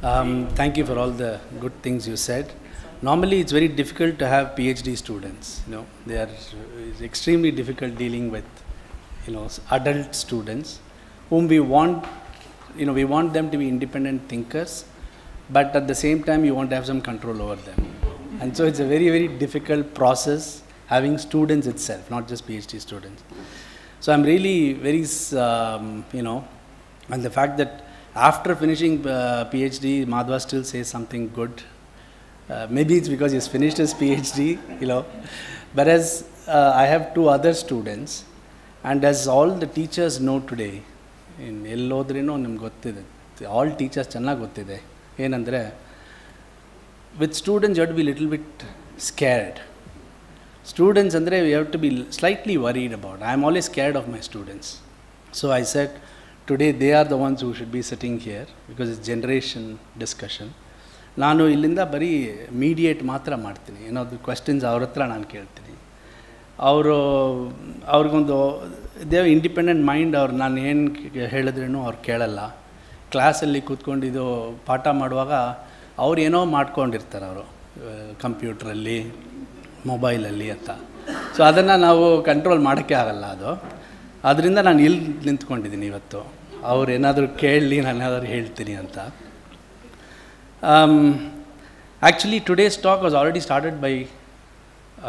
Thank you for all the good things you said. Normally, it's very difficult to have PhD students. They are it's extremely difficult dealing with, adult students, whom we want. We want them to be independent thinkers, but at the same time, you want to have some control over them. And so, it's a very, very difficult process having students itself, not just PhD students. So, I'm really very, and the fact that after finishing PhD, Madhva still says something good. Maybe it's because he's finished his PhD, Whereas I have two other students, and as all the teachers know today, in Ellodrino nimge gottide, all teachers chennagi gottide. Enandre, with students you have to be a little bit scared. Students andre we have to be slightly worried about. I am always scared of my students. So I said, today they are the ones who should be sitting here because it's generation discussion. ನಾನು ಇಲ್ಲಿಂದ ಬರೀ mediate ಮಾತ್ರ ಮಾಡ್ತೀನಿ. ಏನಾದರೂ questions ಅವ್ರ ಹತ್ರ ನಾನು ಕೇಳ್ತೀನಿ. ಅವ್ರಿಗೊಂದು ದೇವ್ ಇಂಡಿಪೆಂಡೆಂಟ್ ಮೈಂಡ್. ಅವ್ರು ನಾನು ಏನು ಹೇಳಿದ್ರೂ ಅವ್ರು ಕೇಳಲ್ಲ. ಕ್ಲಾಸಲ್ಲಿ ಕೂತ್ಕೊಂಡಿದ್ದು ಪಾಠ ಮಾಡುವಾಗ ಅವ್ರು ಏನೋ ಮಾಡ್ಕೊಂಡಿರ್ತಾರೆ ಅವರು ಕಂಪ್ಯೂಟ್ರಲ್ಲಿ, ಮೊಬೈಲಲ್ಲಿ ಅಂತ. ಸೊ ಅದನ್ನು ನಾವು ಕಂಟ್ರೋಲ್ ಮಾಡೋಕ್ಕೆ ಆಗಲ್ಲ ಅದು. ಆದ್ದರಿಂದ ನಾನು ಇಲ್ಲಿ ನಿಂತ್ಕೊಂಡಿದ್ದೀನಿ ಇವತ್ತು. ಅವ್ರು ಏನಾದರೂ ಕೇಳಲಿ, ನಾನು ಏನಾದರೂ ಹೇಳ್ತೀನಿ ಅಂತ. Actually, today's talk was already started by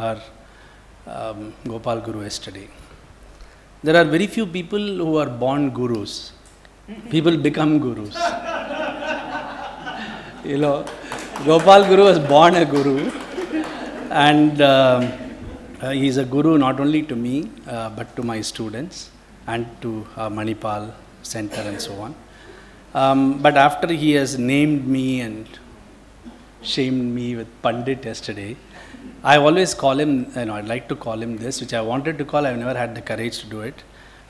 our Gopal Guru yesterday. There are very few people who are born gurus. People become gurus. Gopal Guru was born a guru, and he is a guru not only to me, but to my students and to Manipal Center and so on. But after he has named me and shamed me with Pandit yesterday, I always call him, I'd like to call him this, which I wanted to call, I've never had the courage to do it.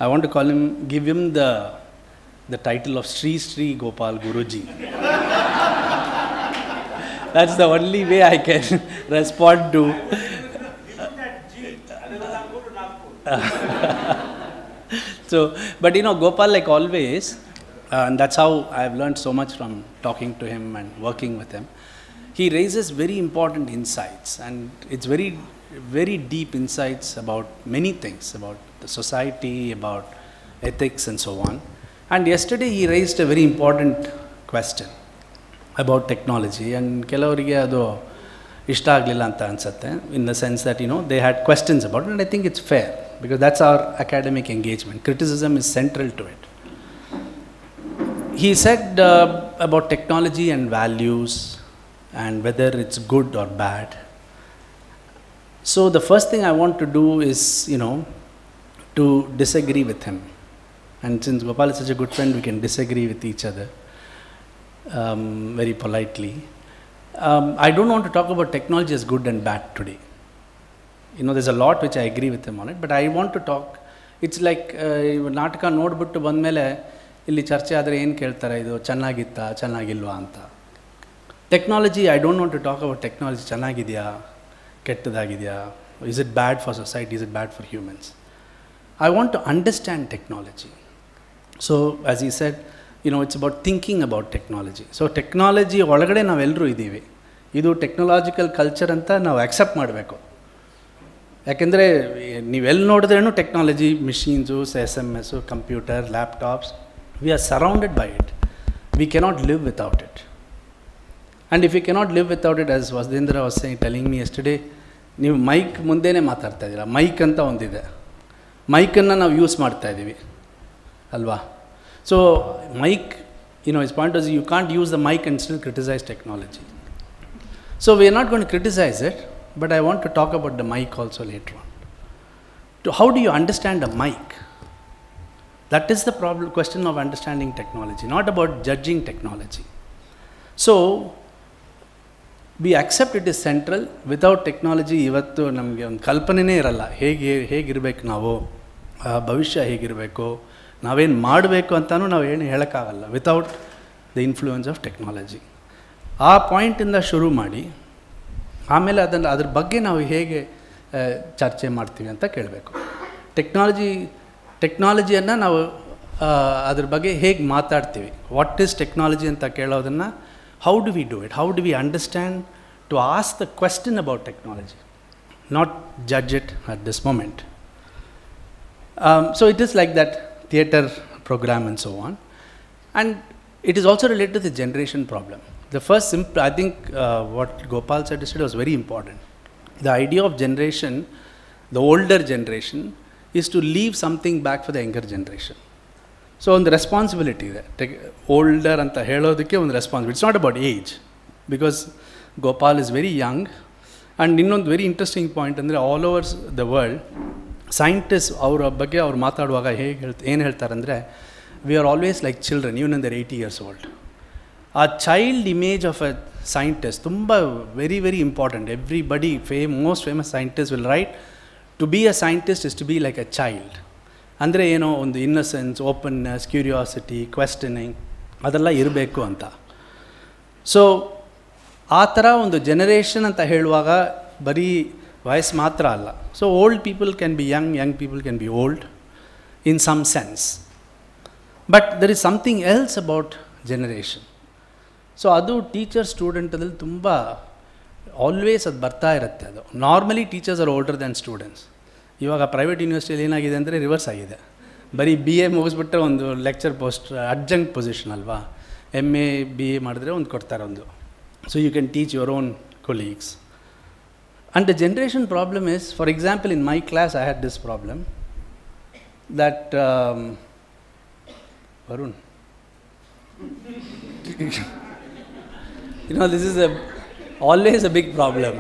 I want to call him, give him the title of Sri Sri Gopal Guruji. That's the only way I can respond to. So, but Gopal, like always, and that's how I've learned so much from talking to him and working with him. He raises very important insights, and it's very, very deep insights about many things, about the society, about ethics and so on. And yesterday he raised a very important question about technology, and ಕೆಲವರಿಗೆ ಅದು ಇಷ್ಟ ಆಗಲಿಲ್ಲ ಅಂತ ಅನ್ಸುತ್ತೆ, in the sense that they had questions about it, and I think it's fair because that's our academic engagement. Criticism is central to it. He said about technology and values and whether it's good or bad. So the first thing I want to do is, to disagree with him. And since Gopal is such a good friend, we can disagree with each other very politely. I don't want to talk about technology as good and bad today. There's a lot which I agree with him on it, but I want to talk. It's like ನಾಟಕ ನೋಡ್ಬಿಟ್ಟು ಬಂದಮೇಲೆ ಇಲ್ಲಿ ಚರ್ಚೆ ಆದರೆ ಏನು ಕೇಳ್ತಾರೆ, ಇದು ಚೆನ್ನಾಗಿತ್ತಾ ಚೆನ್ನಾಗಿಲ್ವಾ ಅಂತ. Technology, I don't want to talk about technology ಚೆನ್ನಾಗಿದೆಯಾ ಕೆಟ್ಟದಾಗಿದೆಯಾ, is it bad for society, is it bad for humans. I want to understand technology. So as I said, it's about thinking about technology. So technology ಒಳಗಡೆ ನಾವೆಲ್ಲರೂ ಇದ್ದೀವಿ. ಇದು technological culture ಅಂತ ನಾವು accept ಮಾಡಬೇಕು. ಯಾಕೆಂದರೆ ನೀವೆಲ್ಲಿ ನೋಡಿದ್ರೇನು technology, machines, SMS, computer, laptops, we are surrounded by it. We cannot live without it. And if we cannot live without it, as Vasdendra was telling me yesterday, ನೀವು mic ಮುಂದೆನೇ ಮಾತಾಡ್ತಾ ಇದ್ದೀರಾ. ಮೈಕ್ ಅಂತ ಒಂದಿದೆ, ಮೈಕನ್ನು ನಾವು ಯೂಸ್ ಮಾಡ್ತಾ ಇದ್ದೀವಿ ಅಲ್ವಾ. So Mike, his point was, you can't use the mic and still criticize technology. So we are not going to criticize it, but I want to talk about the mic also later on. How do you understand a mic? That is the question of understanding technology, not about judging technology. So, we accept it is central. Without technology, ivattu namge ಒಂದು ಕಲ್ಪನೆನೇ ಇರಲ್ಲ. ಹೇಗಿರಬೇಕು ನಾವು, ಭವಿಷ್ಯ ಹೇಗಿರಬೇಕು, ನಾವೇನು ಮಾಡಬೇಕು ಅಂತಲೂ ನಾವು ಏನು ಹೇಳೋಕ್ಕಾಗಲ್ಲ without the influence of technology. ಆ ಪಾಯಿಂಟಿಂದ ಶುರು ಮಾಡಿ ಆಮೇಲೆ ಅದ್ರ ಬಗ್ಗೆ ನಾವು ಹೇಗೆ ಚರ್ಚೆ ಮಾಡ್ತೀವಿ ಅಂತ ಕೇಳಬೇಕು. ಟೆಕ್ನಾಲಜಿಯನ್ನು ನಾವು ಅದ್ರ ಬಗ್ಗೆ ಹೇಗೆ ಮಾತಾಡ್ತೀವಿ, ವಾಟ್ ಈಸ್ ಟೆಕ್ನಾಲಜಿ ಅಂತ ಕೇಳೋದನ್ನು how do we do it? How do we understand to ask the question about technology, not judge it at this moment? So it is like that theatre program and so on. And it is also related to the generation problem. The first simple, I think what Gopal said yesterday was very important. The idea of generation, the older generation, is to leave something back for the younger generation. So on the responsibility, older anta helodakke on responsibility. It's not about age, because Gopal is very young. And ಇನ್ನೊಂದು very interesting point ಅಂದರೆ all over the world, scientists ಅವರ ಬಗ್ಗೆ ಅವ್ರು ಮಾತಾಡುವಾಗ ಏನು ಹೇಳ್ತಾರೆ ಅಂದರೆ, we are always like children, even when they're 80 years old. A child image of a scientist, ತುಂಬ very, very important. Everybody, most famous scientists will write, to be a scientist is to be like a child. ಅಂದರೆ ಏನೋ ಒಂದು innocence, openness, curiosity, questioning ಅದೆಲ್ಲ ಇರಬೇಕು ಅಂತ. So ಆ ಥರ ಒಂದು ಜನರೇಷನ್ ಅಂತ ಹೇಳುವಾಗ ಬರೀ ವಯಸ್ಸು ಮಾತ್ರ ಅಲ್ಲ. So old people can be young, young people can be old in some sense. But there is something else about generation. So ಅದು ಟೀಚರ್ ಸ್ಟೂಡೆಂಟದಲ್ಲಿ ತುಂಬ ಆಲ್ವೇಸ್ ಅದು ಬರ್ತಾ ಇರುತ್ತೆ. ಅದು normally teachers are older than students. ಇವಾಗ ಪ್ರೈವೇಟ್ ಯೂನಿವರ್ಸಿಟಿಯಲ್ಲಿ ಏನಾಗಿದೆ ಅಂದರೆ ರಿವರ್ಸ್ ಆಗಿದೆ. ಬರೀ BA ಮುಗಿಸ್ಬಿಟ್ರೆ ಒಂದು ಲೆಕ್ಚರ್ ಪೋಸ್ಟ್, ಅಡ್ಜಂಕ್ಟ್ ಪೊಸಿಷನ್ ಅಲ್ವಾ. MA BA ಮಾಡಿದ್ರೆ ಒಂದು ಕೊಡ್ತಾರೆ ಒಂದು. So you can teach your own colleagues. And the generation problem is, for example, in my class I had this problem that Varun, you know, this is always a big problem.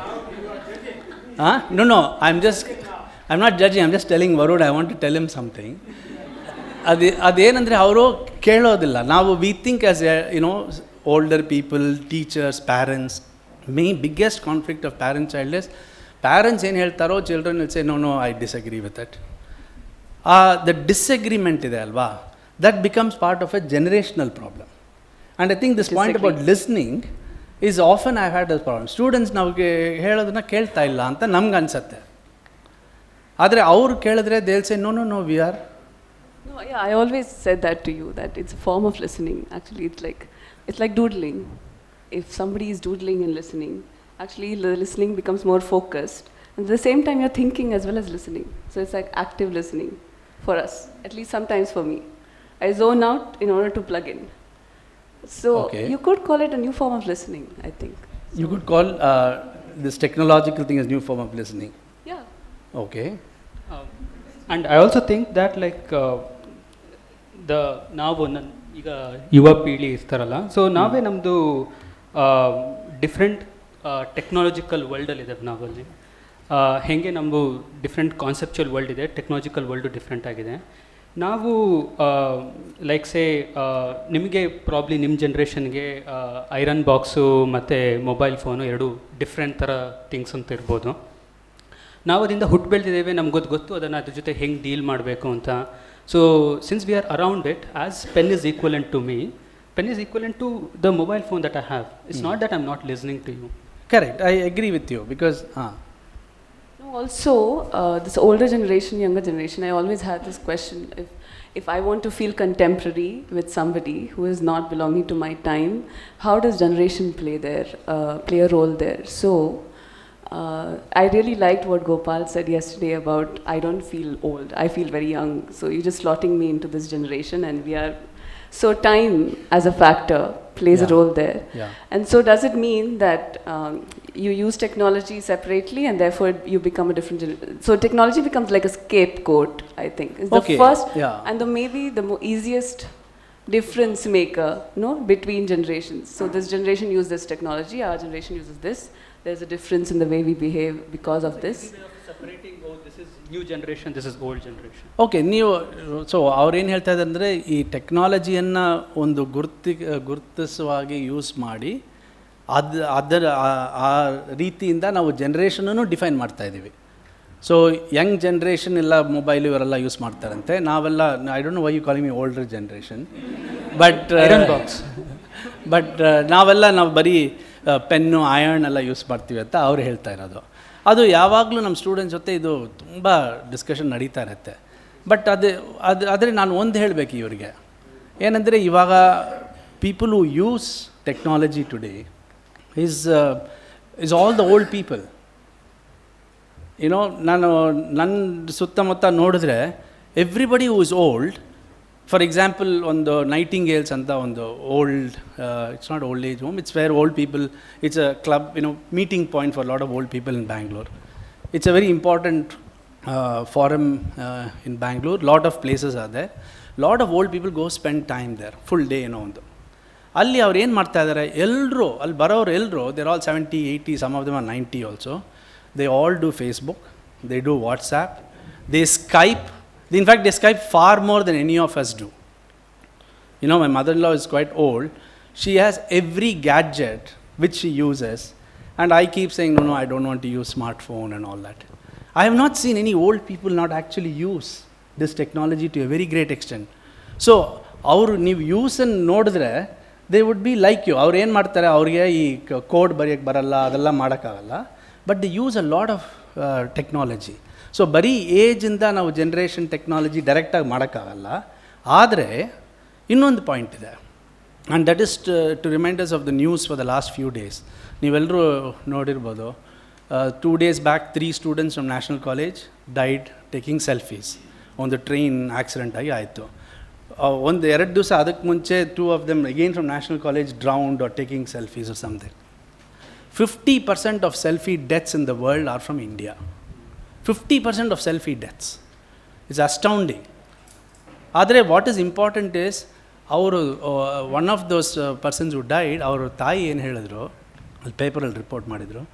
Huh? No, I'm not judging, I'm just telling Varun, I want to tell him something. ಅದೇನಂದರೆ ಅವರು ಕೇಳೋದಿಲ್ಲ. ನಾವು we think as older people, teachers, parents, biggest conflict of parent-child is, parents ಏನು ಹೇಳ್ತಾರೋ children will say, no, I disagree with it. The disagreement ಇದೆ ಅಲ್ವಾ, that becomes part of a generational problem. And I think this point about listening is often I've had this problem. Students ನಾವು ಹೇಳೋದನ್ನ ಕೇಳ್ತಾ ಇಲ್ಲ ಅಂತ ನಮ್ಗೆ ಅನ್ಸುತ್ತೆ. ಆದರೆ ಅವ್ರು ಕೇಳಿದ್ರೆ they'll say, no, we are. No, yeah, I always said that to you, that it's a form of listening. Actually, it's like doodling. If somebody is doodling and listening, actually the listening becomes more focused. And at the same time, you're thinking as well as listening. So it's like active listening for us, at least sometimes for me. I zone out in order to plug in. So you could call it a new form of listening, I think. So you could call this technological thing as new form of listening. Yeah. Okay. And I also think that ನಾವು ಈಗ ಯುವ ಪೀಳಿ ಇರ್ತಾರಲ್ಲ, so ನಾವೇ ನಮ್ಮದು different technological ವರ್ಲ್ಡಲ್ಲಿದೆ ನಾವಲ್ಲಿ. ಹೇಗೆ ನಮ್ಮದು different conceptual world ಇದೆ, ಟೆಕ್ನಾಲಜಿಕಲ್ ವರ್ಲ್ಡು ಡಿಫ್ರೆಂಟ್ ಆಗಿದೆ. ನಾವು ನಿಮಗೆ ಪ್ರಾಬ್ಲಿ ನಿಮ್ಮ ಜನ್ರೇಷನ್ಗೆ ಐರನ್ ಬಾಕ್ಸು ಮತ್ತು ಮೊಬೈಲ್ ಫೋನು ಎರಡು ಡಿಫ್ರೆಂಟ್ ಥರ ಥಿಂಗ್ಸ್ ಅಂತ ಇರ್ಬೋದು. ನಾವು ಅದರಿಂದ ಹುಟ್ಟು ಬೆಳೆದಿದ್ದೇವೆ, ನಮ್ಗೆ ಗೊತ್ತು ಅದನ್ನು ಅದ್ರ ಜೊತೆ ಹೆಂಗೆ ಡೀಲ್ ಮಾಡಬೇಕು ಅಂತ. So since we are around it, as pen is equivalent to me, pen is equivalent to the mobile phone that I have. It's not that I'm not listening to you. Correct, I agree with you, because no, also this older generation, younger generation, I always had this question, if I want to feel contemporary with somebody who is not belonging to my time, how does generation play a role there? So I really liked what Gopal said yesterday about I don't feel old, I feel very young. So you're just slotting me into this generation, and we are. So time as a factor plays a role there. Yeah. And so does it mean that you use technology separately and therefore you become a different so technology becomes like a scapegoat, I think. It's the first and maybe the easiest difference maker, between generations. So this generation uses this technology, our generation uses this. There's a difference in the way we behave because of this. Separating, this is new generation, this is old generation. Okay, ನೀವು so ಅವ್ರೇನು ಹೇಳ್ತಾ ಇದ್ದಾರೆ ಅಂದರೆ, ಈ ಟೆಕ್ನಾಲಜಿಯನ್ನು ಒಂದು ಗುರುತಿಸುವಾಗಿ use ಮಾಡಿ ಅದರ ಆ ರೀತಿಯಿಂದ ನಾವು ಜನ್ರೇಷನನ್ನು ಡಿಫೈನ್ ಮಾಡ್ತಾ ಇದ್ದೀವಿ. ಸೊ ಯಂಗ್ ಜನ್ರೇಷನ್ ಎಲ್ಲ ಮೊಬೈಲ್ ಇವರೆಲ್ಲ ಯೂಸ್ ಮಾಡ್ತಾರಂತೆ, ನಾವೆಲ್ಲ I don't know why you calling me older generation, but ನಾವು ಬರೀ ಪೆನ್ನು ಐರನ್ ಎಲ್ಲ ಯೂಸ್ ಮಾಡ್ತೀವಿ ಅಂತ ಅವ್ರು ಹೇಳ್ತಾ ಇರೋದು. ಅದು ಯಾವಾಗಲೂ ನಮ್ಮ ಸ್ಟೂಡೆಂಟ್ಸ್ ಜೊತೆ ಇದು ತುಂಬ ಡಿಸ್ಕಷನ್ ನಡೀತಾ ಇರುತ್ತೆ. ಬಟ್ ಆದರೆ ನಾನು ಒಂದು ಹೇಳಬೇಕು ಇವರಿಗೆ, ಏನಂದರೆ ಇವಾಗ people who use technology today is all the old people. ನಾನು ನನ್ನ ಸುತ್ತಮುತ್ತ ನೋಡಿದ್ರೆ everybody who is old. For example, ಒಂದು ನೈಟಿಂಗೇಲ್ಸ್ ಅಂತ ಒಂದು old, it's not old age home, it's where old people, it's a club, meeting point for lot of old people in Bangalore. It's a very important forum in Bangalore. Lot of places are there. Lot of old people go spend time there, full day ಒಂದು. ಅಲ್ಲಿ ಅವ್ರು ಏನು ಮಾಡ್ತಾ ಇದ್ದಾರೆ, ಎಲ್ಲರೂ ಅಲ್ಲಿ ಬರೋರು ಎಲ್ಲರೂ, they're all 70, 80, some of them are 90 also. They all do Facebook, they do WhatsApp, they Skype. In fact, they Skype far more than any of us do. My mother-in-law is quite old. She has every gadget which she uses, and I keep saying, no, I don't want to use smartphone and all that. I have not seen any old people not actually use this technology to a very great extent. So, ಅವರು ನೀವು ಯೂಸನ್ನು ನೋಡಿದ್ರೆ they would be like you. ಅವ್ರು ಏನು ಮಾಡ್ತಾರೆ, ಅವ್ರಿಗೆ ಈ code ಬರೆಯೋಕ್ಕೆ ಬರಲ್ಲ, ಅದೆಲ್ಲ ಮಾಡೋಕ್ಕಾಗಲ್ಲ, but they use a lot of technology. So ಬರೀ ಏಜಿಂದ ನಾವು ಜನ್ರೇಷನ್ ಟೆಕ್ನಾಲಜಿ ಡೈರೆಕ್ಟಾಗಿ ಮಾಡೋಕ್ಕಾಗಲ್ಲ. ಆದರೆ ಇನ್ನೊಂದು ಪಾಯಿಂಟ್ ಇದೆ, and that is two reminders of the news for the last few days. ನೀವೆಲ್ಲರೂ ನೋಡಿರ್ಬೋದು, 2 days back 3 students from National College died taking selfies. ಒಂದು ಟ್ರೈನ್ ಆಕ್ಸಿಡೆಂಟ್ ಆಗಿ ಆಯಿತು. 1-2 ದಿವಸ ಅದಕ್ಕೆ ಮುಂಚೆ 2 of them again from National College drowned or taking selfies or something. 50% of selfie deaths in the world are from India. 50% of selfie deaths. It's astounding. ಆದರೆ what is important is, ಅವರು one of those persons who died, ಅವರು ತಾಯಿ ಏನು ಹೇಳಿದ್ರು, ಅಲ್ಲಿ ಪೇಪರಲ್ಲಿ report ಮಾಡಿದರು.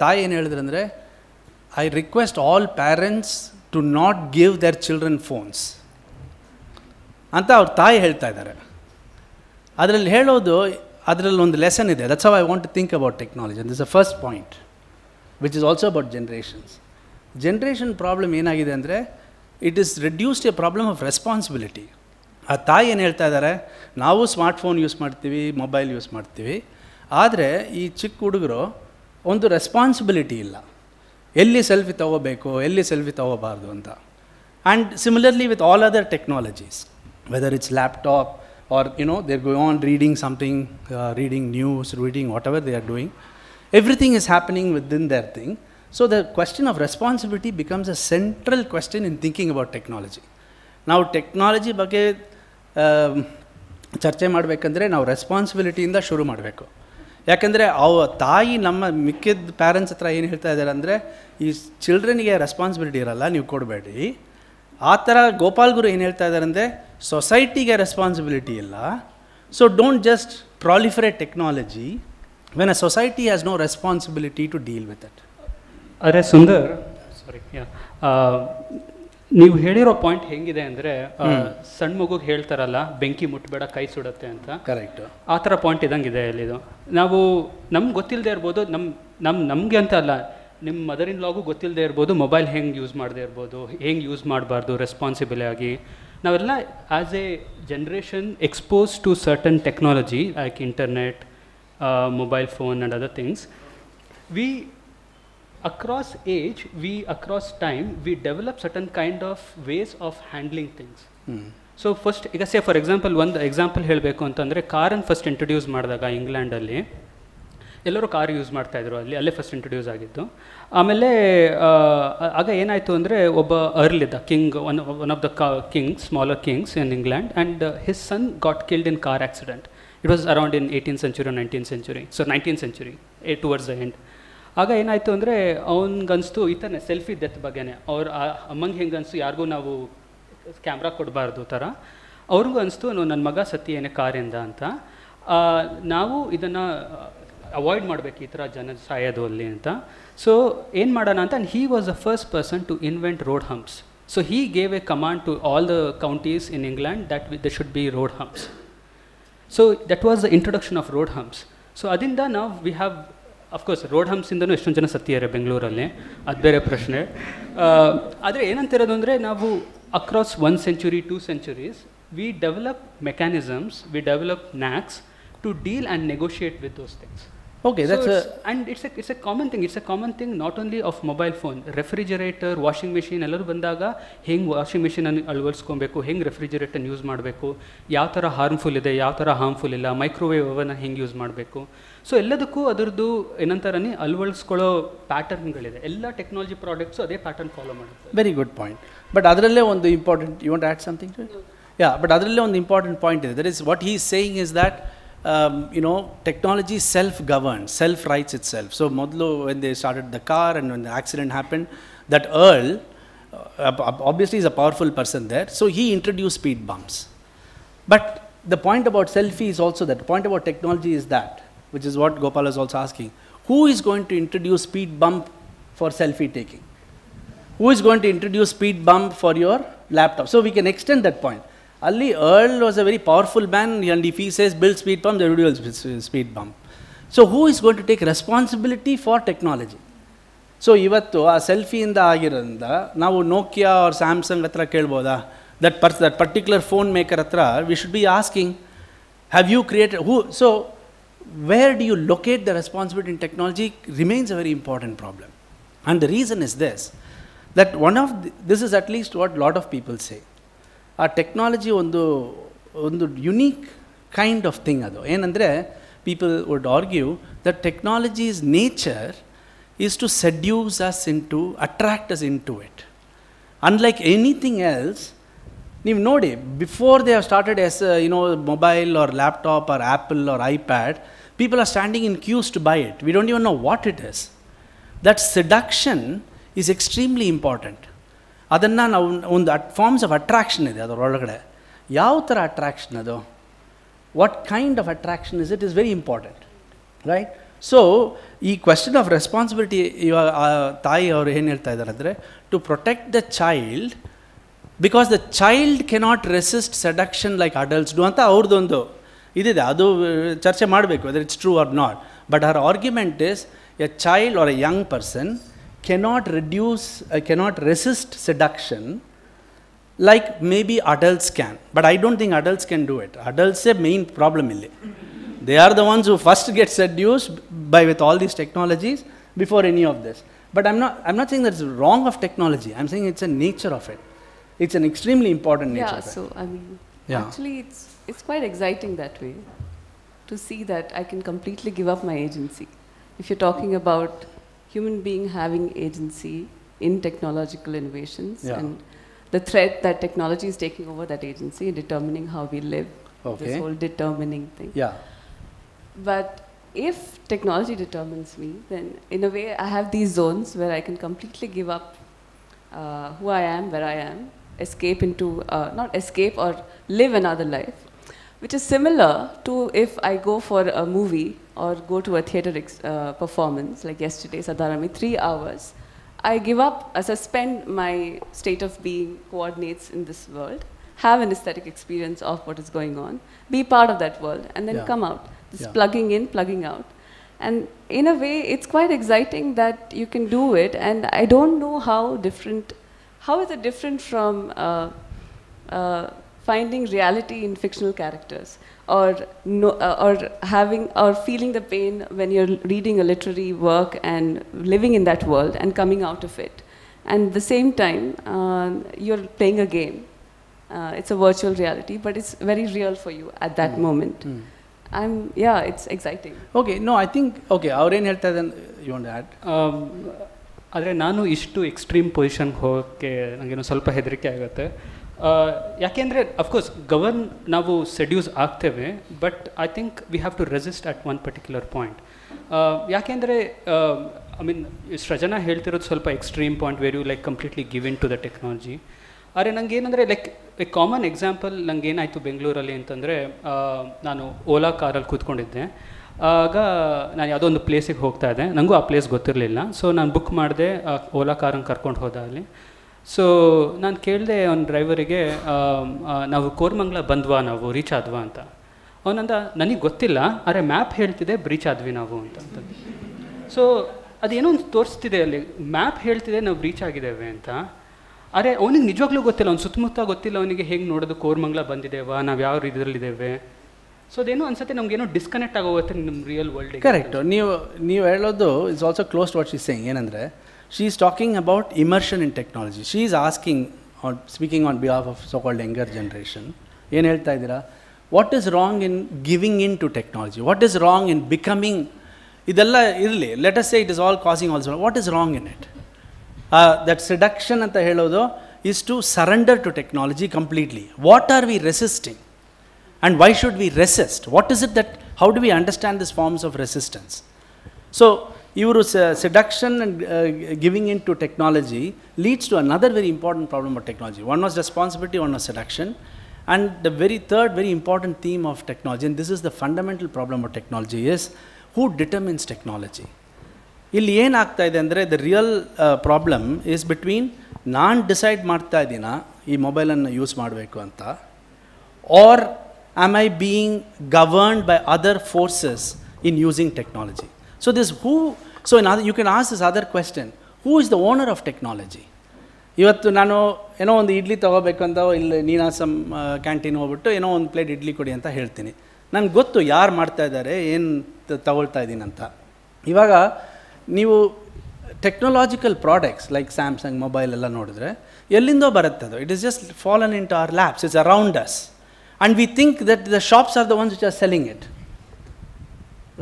ತಾಯಿ ಏನು ಹೇಳಿದ್ರು ಅಂದರೆ, I request all parents to not give their children phones ಅಂತ ಅವ್ರ ತಾಯಿ ಹೇಳ್ತಾ ಇದ್ದಾರೆ. ಅದರಲ್ಲಿ ಹೇಳೋದು, ಅದರಲ್ಲಿ ಒಂದು ಲೆಸನ್ ಇದೆ. That's how I want to think about technology. This a first point which is also about generations. Generation problem ಏನಾಗಿದೆ ಅಂದರೆ, it is reduced a problem of responsibility. ಆ ತಾಯಿ ಏನು ಹೇಳ್ತಾ ಇದ್ದಾರೆ, ನಾವು ಸ್ಮಾರ್ಟ್ಫೋನ್ ಯೂಸ್ ಮಾಡ್ತೀವಿ, ಮೊಬೈಲ್ ಯೂಸ್ ಮಾಡ್ತೀವಿ, ಆದರೆ ಈ ಚಿಕ್ಕ ಹುಡುಗರು ಒಂದು ರೆಸ್ಪಾನ್ಸಿಬಿಲಿಟಿ ಇಲ್ಲ, ಎಲ್ಲಿ ಸೆಲ್ಫಿ ತೊಗೋಬೇಕು, ಎಲ್ಲಿ ಸೆಲ್ಫಿ ತೊಗೋಬಾರ್ದು ಅಂತ. And similarly with all other technologies, whether it's laptop or they're going on reading something, reading news, reading whatever they are doing, everything is happening within their thing. So the question of responsibility becomes a central question in thinking about technology. Now technology ಬಗ್ಗೆ ಚರ್ಚೆ ಮಾಡಬೇಕಂದ್ರೆ ನಾವು ರೆಸ್ಪಾನ್ಸಿಬಿಲಿಟಿಯಿಂದ ಶುರು ಮಾಡಬೇಕು. ಯಾಕಂದರೆ ತಾಯಿ ನಮ್ಮ ಮಿಕ್ಕಿದ ಪ್ಯಾರೆಂಟ್ಸ್ ಹತ್ರ ಏನು ಹೇಳ್ತಾ ಇದ್ದಾರೆ ಅಂದರೆ, ಈ ಚಿಲ್ಡ್ರನ್ಗೆ ರೆಸ್ಪಾನ್ಸಿಬಿಲಿಟಿ ಇರಲ್ಲ, ನೀವು ಕೊಡಬೇಡಿ. ಆ ಥರ ಗೋಪಾಲ್ ಗುರು ಏನು ಹೇಳ್ತಾ ಇದ್ದಾರೆ ಅಂದರೆ, ಸೊಸೈಟಿಗೆ ರೆಸ್ಪಾನ್ಸಿಬಿಲಿಟಿ ಇಲ್ಲ, so don't just proliferate technology when a society has no responsibility to deal with it. ಅರೆ ಸುಂದರ್, ಸಾರಿ, ನೀವು ಹೇಳಿರೋ ಪಾಯಿಂಟ್ ಹೆಂಗಿದೆ ಅಂದರೆ, ಸಣ್ಣ ಮಗುಗೆ ಹೇಳ್ತಾರಲ್ಲ, ಬೆಂಕಿ ಮುಟ್ಟಬೇಡ ಕೈ ಸುಡುತ್ತೆ ಅಂತ. ಕರೆಕ್ಟು. ಆ ಥರ ಪಾಯಿಂಟ್ ಇದ್ದಂಗಿದೆ ಇಲ್ಲಿದು. ನಾವು ನಮ್ಗೆ ಗೊತ್ತಿಲ್ಲದೆ ಇರ್ಬೋದು, ನಮಗೆ ಅಂತ ಅಲ್ಲ, ನಿಮ್ಮ ಮದರ್ ಇನ್ ಲಾಗೂ ಗೊತ್ತಿಲ್ಲದೆ ಇರ್ಬೋದು ಮೊಬೈಲ್ ಹೆಂಗೆ ಯೂಸ್ ಮಾಡದೇ ಇರ್ಬೋದು, ಹೆಂಗೆ ಯೂಸ್ ಮಾಡಬಾರ್ದು ರೆಸ್ಪಾನ್ಸಿಬಲ್ ಆಗಿ. ನಾವೆಲ್ಲ as a generation expose to certain technology like internet, mobile phone and other things. We across age, across time, we develop certain kind of ways of handling things. So first, ಈಗ say for example ಒಂದು example ಹೇಳಬೇಕು ಅಂತಂದರೆ, ಕಾರನ್ನು first introduce ಮಾಡಿದಾಗ ಇಂಗ್ಲೆಂಡಲ್ಲಿ ಎಲ್ಲರೂ car use ಮಾಡ್ತಾಯಿದ್ರು, ಅಲ್ಲೇ first introduce ಆಗಿತ್ತು. ಆಮೇಲೆ ಆಗ ಏನಾಯಿತು ಅಂದರೆ, ಒಬ್ಬ ಅರ್ಲ್ ಇದ್ದ king, one of the Kings, smaller Kings in England, and his son got killed in car accident. It was around in 18th century or 19th century, so 19th century towards the end. ಆಗ ಏನಾಯಿತು ಅಂದರೆ, ಅವ್ನಿಗನ್ನಿಸ್ತು ಈ ಥರ selfie death ಬಗ್ಗೆನೇ, ಅವ್ರ ಅಮ್ಮಂಗೆ ಹೆಂಗೆ ಅನಿಸ್ತು, ಯಾರಿಗೂ ನಾವು ಕ್ಯಾಮ್ರಾ ಕೊಡಬಾರ್ದು ಥರ, ಅವ್ರಿಗೂ ಅನಿಸ್ತು ನನ್ನ ಮಗ ಸತ್ಯೇನೆ ಕಾರಿಂದ ಅಂತ, ನಾವು ಇದನ್ನು ಅವಾಯ್ಡ್ ಮಾಡಬೇಕು, ಈ ಥರ ಜನ ಸಾಯೋದು ಅಲ್ಲಿ ಅಂತ. ಸೊ ಏನು ಮಾಡೋಣ ಅಂತ, and he was the first person to invent road humps. So he gave a command to all the counties in England that they should be road humps. So that was the introduction of road humps. So ಅದರಿಂದ ನಾವು we have, of course road ಹಂಪ್ಸಿಂದನೂ ಎಷ್ಟೊಂದು ಜನ ಸತ್ತಿದ್ದಾರೆ ಬೆಂಗಳೂರಲ್ಲಿ, ಅದು ಬೇರೆ ಪ್ರಶ್ನೆ. ಆದರೆ ಏನಂತಿರೋದು ಅಂದರೆ, ನಾವು across 1 century, 2 centuries, we develop mechanisms, we develop knacks to deal and negotiate with those things. Okay, that's and it's a common thing. It's a common thing not only of mobile phone, refrigerator, washing machine ಎಲ್ಲರೂ ಬಂದಾಗ ಹೆಂಗೆ washing ಮಿಷಿನನ್ನು ಅಳವಡಿಸ್ಕೊಬೇಕು, ಹೆಂಗೆ ರೆಫ್ರಿಜರೇಟರ್ನ use ಮಾಡಬೇಕು, ಯಾವ ಥರ harmful ಇದೆ, ಯಾವ ಥರ ಹಾರ್ಮ್ಫುಲ್ ಇಲ್ಲ, ಮೈಕ್ರೋವೇವ್ ಓವನ್ನ ಹೆಂಗೆ ಯೂಸ್ ಮಾಡಬೇಕು. ಸೊ ಎಲ್ಲದಕ್ಕೂ ಅದರದ್ದು ಏನಂತಾರನೇ ಅಳವಡಿಸ್ಕೊಳ್ಳೋ ಪ್ಯಾಟರ್ನ್ಗಳಿದೆ. ಎಲ್ಲ ಟೆಕ್ನಾಲಜಿ ಪ್ರಾಡಕ್ಟ್ಸು ಅದೇ ಪ್ಯಾಟರ್ನ್ ಫಾಲೋ ಮಾಡುತ್ತೆ. Very good point. ಬಟ್ ಅದರಲ್ಲೇ ಒಂದು important, you want add something? But ಅದರಲ್ಲೇ ಒಂದು ಇಂಪಾರ್ಟೆಂಟ್ ಪಾಯಿಂಟ್ ಇದೆ. That is what he is saying is that technology self-governs, self-writes itself. So, modlu, when they started the car and when the accident happened, that Earl, obviously is a powerful person there, so he introduced speed bumps. But the point about selfie is also that, the point about technology is that, which is what Gopal is also asking, who is going to introduce speed bump for selfie taking? Who is going to introduce speed bump for your laptop? So, we can extend that point. Ali Earl was a very powerful man, and if he says build speed bump, everybody will speed bump. So who is going to take responsibility for technology? So ivattu a selfie inda agirodinda ನಾವು Nokia or Samsung hatra kelboda, that particular phone maker hatra we should be asking, have you created who? So where do you locate the responsibility in technology remains a very important problem. And the reason is this, that this is at least what lot of people say. ಆ technology ಒಂದು unique kind of thing. ಅದು ಏನಂದರೆ, people would argue that technology's nature is to seduce us attract us into it. Unlike anything else, ನೀವು ನೋಡಿ, before they have started mobile or laptop or Apple or iPad, people are standing in queues to buy it. We don't even know what it is. That seduction is extremely important. ಅದನ್ನು ನಾವು ಒಂದು forms of attraction ಇದೆ ಅದರೊಳಗಡೆ. ಯಾವ ಥರ attraction ಅದು, what kind of attraction is it, is very important, right? So ಈ question of responsibility, ಇವಾಗ ತಾಯಿ ಅವರು ಏನು ಹೇಳ್ತಾ ಇದ್ದಾರೆ ಅಂದರೆ, to protect the child, because the child cannot resist seduction like adults do ಅಂತ ಅವ್ರದ್ದೊಂದು ಇದಿದೆ. ಅದು ಚರ್ಚೆ ಮಾಡಬೇಕು whether it's true or not. But her argument is, a child or a young person cannot resist seduction like maybe adults can. But I don't think adults can do it. Adults say main problem ille. They are the ones who first get seduced with all these technologies before any of this. But I'm not saying that's wrong of technology. I'm saying it's a nature of it. It's an extremely important nature of it. So I mean, actually it's quite exciting that way, to see that I can completely give up my agency. If you're talking about human being having agency in technological innovations, and the threat that technology is taking over that agency and determining how we live, this whole determining thing. But if technology determines me, then in a way I have these zones where I can completely give up who I am, where I am, escape into, not escape or live another life, which is similar to if I go for a movie or go to a theatre performance, like yesterday, Sadarami, 3 hours. I give up, I suspend my state of being coordinates in this world, have an aesthetic experience of what is going on, be part of that world, and then come out. This plugging in, plugging out. And in a way, it's quite exciting that you can do it, and I don't know how is it different from finding reality in fictional characters, or feeling the pain when you're reading a literary work and living in that world and coming out of it. And at the same time, you're playing a game. It's a virtual reality, but it's very real for you at that moment. It's exciting. Okay, no, I think, ಅವ್ರೇನು ಹೇಳ್ತಾ ಇದ್ದಾರೆ, you want to add? ಆದರೆ ನಾನು ಇಷ್ಟು extreme ಪೊಸಿಷನ್ಗೆ ಹೋಗೋಕ್ಕೆ ನನಗೇನೋ ಸ್ವಲ್ಪ ಹೆದರಿಕೆ ಆಗುತ್ತೆ. ಯಾಕೆಂದರೆ ಅಫ್ಕೋರ್ಸ್ ನಾವು ಸೆಡ್ಯೂಸ್ ಆಗ್ತೇವೆ, but I think we have to resist at one particular point. ಯಾಕೆಂದರೆ ಐ ಮೀನ್ ಸೃಜನಾ ಹೇಳ್ತಿರೋದು ಸ್ವಲ್ಪ extreme point where you like completely give in to the technology. ಆದರೆ ನನಗೆ ಏನಂದರೆ ಲೈಕ್ ಎ ಕಾಮನ್ ಎಕ್ಸಾಂಪಲ್ ನನಗೇನಾಯಿತು ಬೆಂಗಳೂರಲ್ಲಿ ಅಂತಂದರೆ, ನಾನು ಓಲಾ ಕಾರಲ್ಲಿ ಕೂತ್ಕೊಂಡಿದ್ದೆ. ಆಗ ನಾನು ಯಾವುದೋ ಒಂದು ಪ್ಲೇಸಿಗೆ ಹೋಗ್ತಾ ಇದ್ದೆ, ನನಗೂ ಆ ಪ್ಲೇಸ್ ಗೊತ್ತಿರಲಿಲ್ಲ. ಸೊ ನಾನು ಬುಕ್ ಮಾಡಿದೆ, ಓಲಾ ಕಾರನ್ನು ಕರ್ಕೊಂಡು ಹೋದ ಅಲ್ಲಿ. ಸೊ ನಾನು ಕೇಳಿದೆ ಅವ್ನ ಡ್ರೈವರಿಗೆ, ನಾವು ಕೋರಮಂಗಲ ಬಂದ್ವಾ, ನಾವು ರೀಚ್ ಆದ್ವಾ ಅಂತ. ಅವನಂದ, ನನಗೆ ಗೊತ್ತಿಲ್ಲ, ಆದರೆ ಮ್ಯಾಪ್ ಹೇಳ್ತಿದೆ ರೀಚ್ ಆದ್ವಿ ನಾವು ಅಂತ. ಸೊ ಅದೇನೋ ಒಂದು ತೋರಿಸ್ತಿದೆ ಅಲ್ಲಿ, ಮ್ಯಾಪ್ ಹೇಳ್ತಿದೆ ನಾವು ರೀಚ್ ಆಗಿದ್ದೇವೆ ಅಂತ. ಆದರೆ ಅವನಿಗೆ ನಿಜವಾಗ್ಲೂ ಗೊತ್ತಿಲ್ಲ, ಅವ್ನು ಸುತ್ತಮುತ್ತ ಗೊತ್ತಿಲ್ಲ ಅವನಿಗೆ ಹೇಗೆ ನೋಡೋದು ಕೋರಮಂಗಲ ಬಂದಿದ್ದೇವಾ, ನಾವು ಯಾವ ಇದರಲ್ಲಿದ್ದೇವೆ. ಸೊ ಅದೇನೋ ಅನ್ಸುತ್ತೆ ನಮಗೇನೋ ಡಿಸ್ಕನೆಕ್ಟ್ ಆಗೋಗುತ್ತೆ ನಿಮ್ಮ ರಿಯಲ್ ವರ್ಲ್ಡ್. ಕರೆಕ್ಟು. ನೀವು ಹೇಳೋದು is also close to what she saying. ಏನಂದರೆ she is talking about immersion in technology. She is asking speaking on behalf of so called younger generation. ಏನು ಹೇಳ್ತಾ ಇದ್ದೀರಾ? What is wrong in giving in to technology? What is wrong in becoming? ಇದೆಲ್ಲ ಇರಲಿ, let us say it is all causing also. What is wrong in it? That seduction ಅಂತ ಹೇಳೋದು is to surrender to technology completely. What are we resisting? And why should we resist? What is it that, how do we understand these forms of resistance? So, your seduction and giving in to technology leads to another very important problem of technology. One was responsibility, one was seduction. And the third very important theme of technology, and this is the fundamental problem of technology, is who determines technology? ಇಲ್ಲಿ ಏನಾಗ್ತಾ ಇದೆ ಅಂದರೆ the real problem is between ನಾನು decide ಮಾಡ್ತಾ ಇದ್ದೀನ ಈ ಮೊಬೈಲನ್ನು use ಮಾಡಬೇಕು ಅಂತ, or am I being governed by other forces in using technology. So this you can ask this other question, who is the owner of technology? ಇವತ್ತು ನಾನು ಏನೋ ಒಂದು ಇಡ್ಲಿ ತೊಗೋಬೇಕಂತ ಇಲ್ಲಿ ನೀನಾಸಮ್ ಕ್ಯಾಂಟೀನ್ ಹೋಗ್ಬಿಟ್ಟು ಏನೋ ಒಂದು ಪ್ಲೇಟ್ ಇಡ್ಲಿ ಕೊಡಿ ಅಂತ ಹೇಳ್ತೀನಿ. ನನಗೆ ಗೊತ್ತು ಯಾರು ಮಾಡ್ತಾ ಇದ್ದಾರೆ, ಏನು ತಗೊಳ್ತಾ ಇದ್ದೀನಿ ಅಂತ. ಇವಾಗ ನೀವು technological products like Samsung mobile ಎಲ್ಲ ನೋಡಿದ್ರೆ ಎಲ್ಲಿಂದೋ ಬರುತ್ತೆ ಅದು. It is just fallen into our laps, it's around us, and we think that the shops are the ones which are selling it,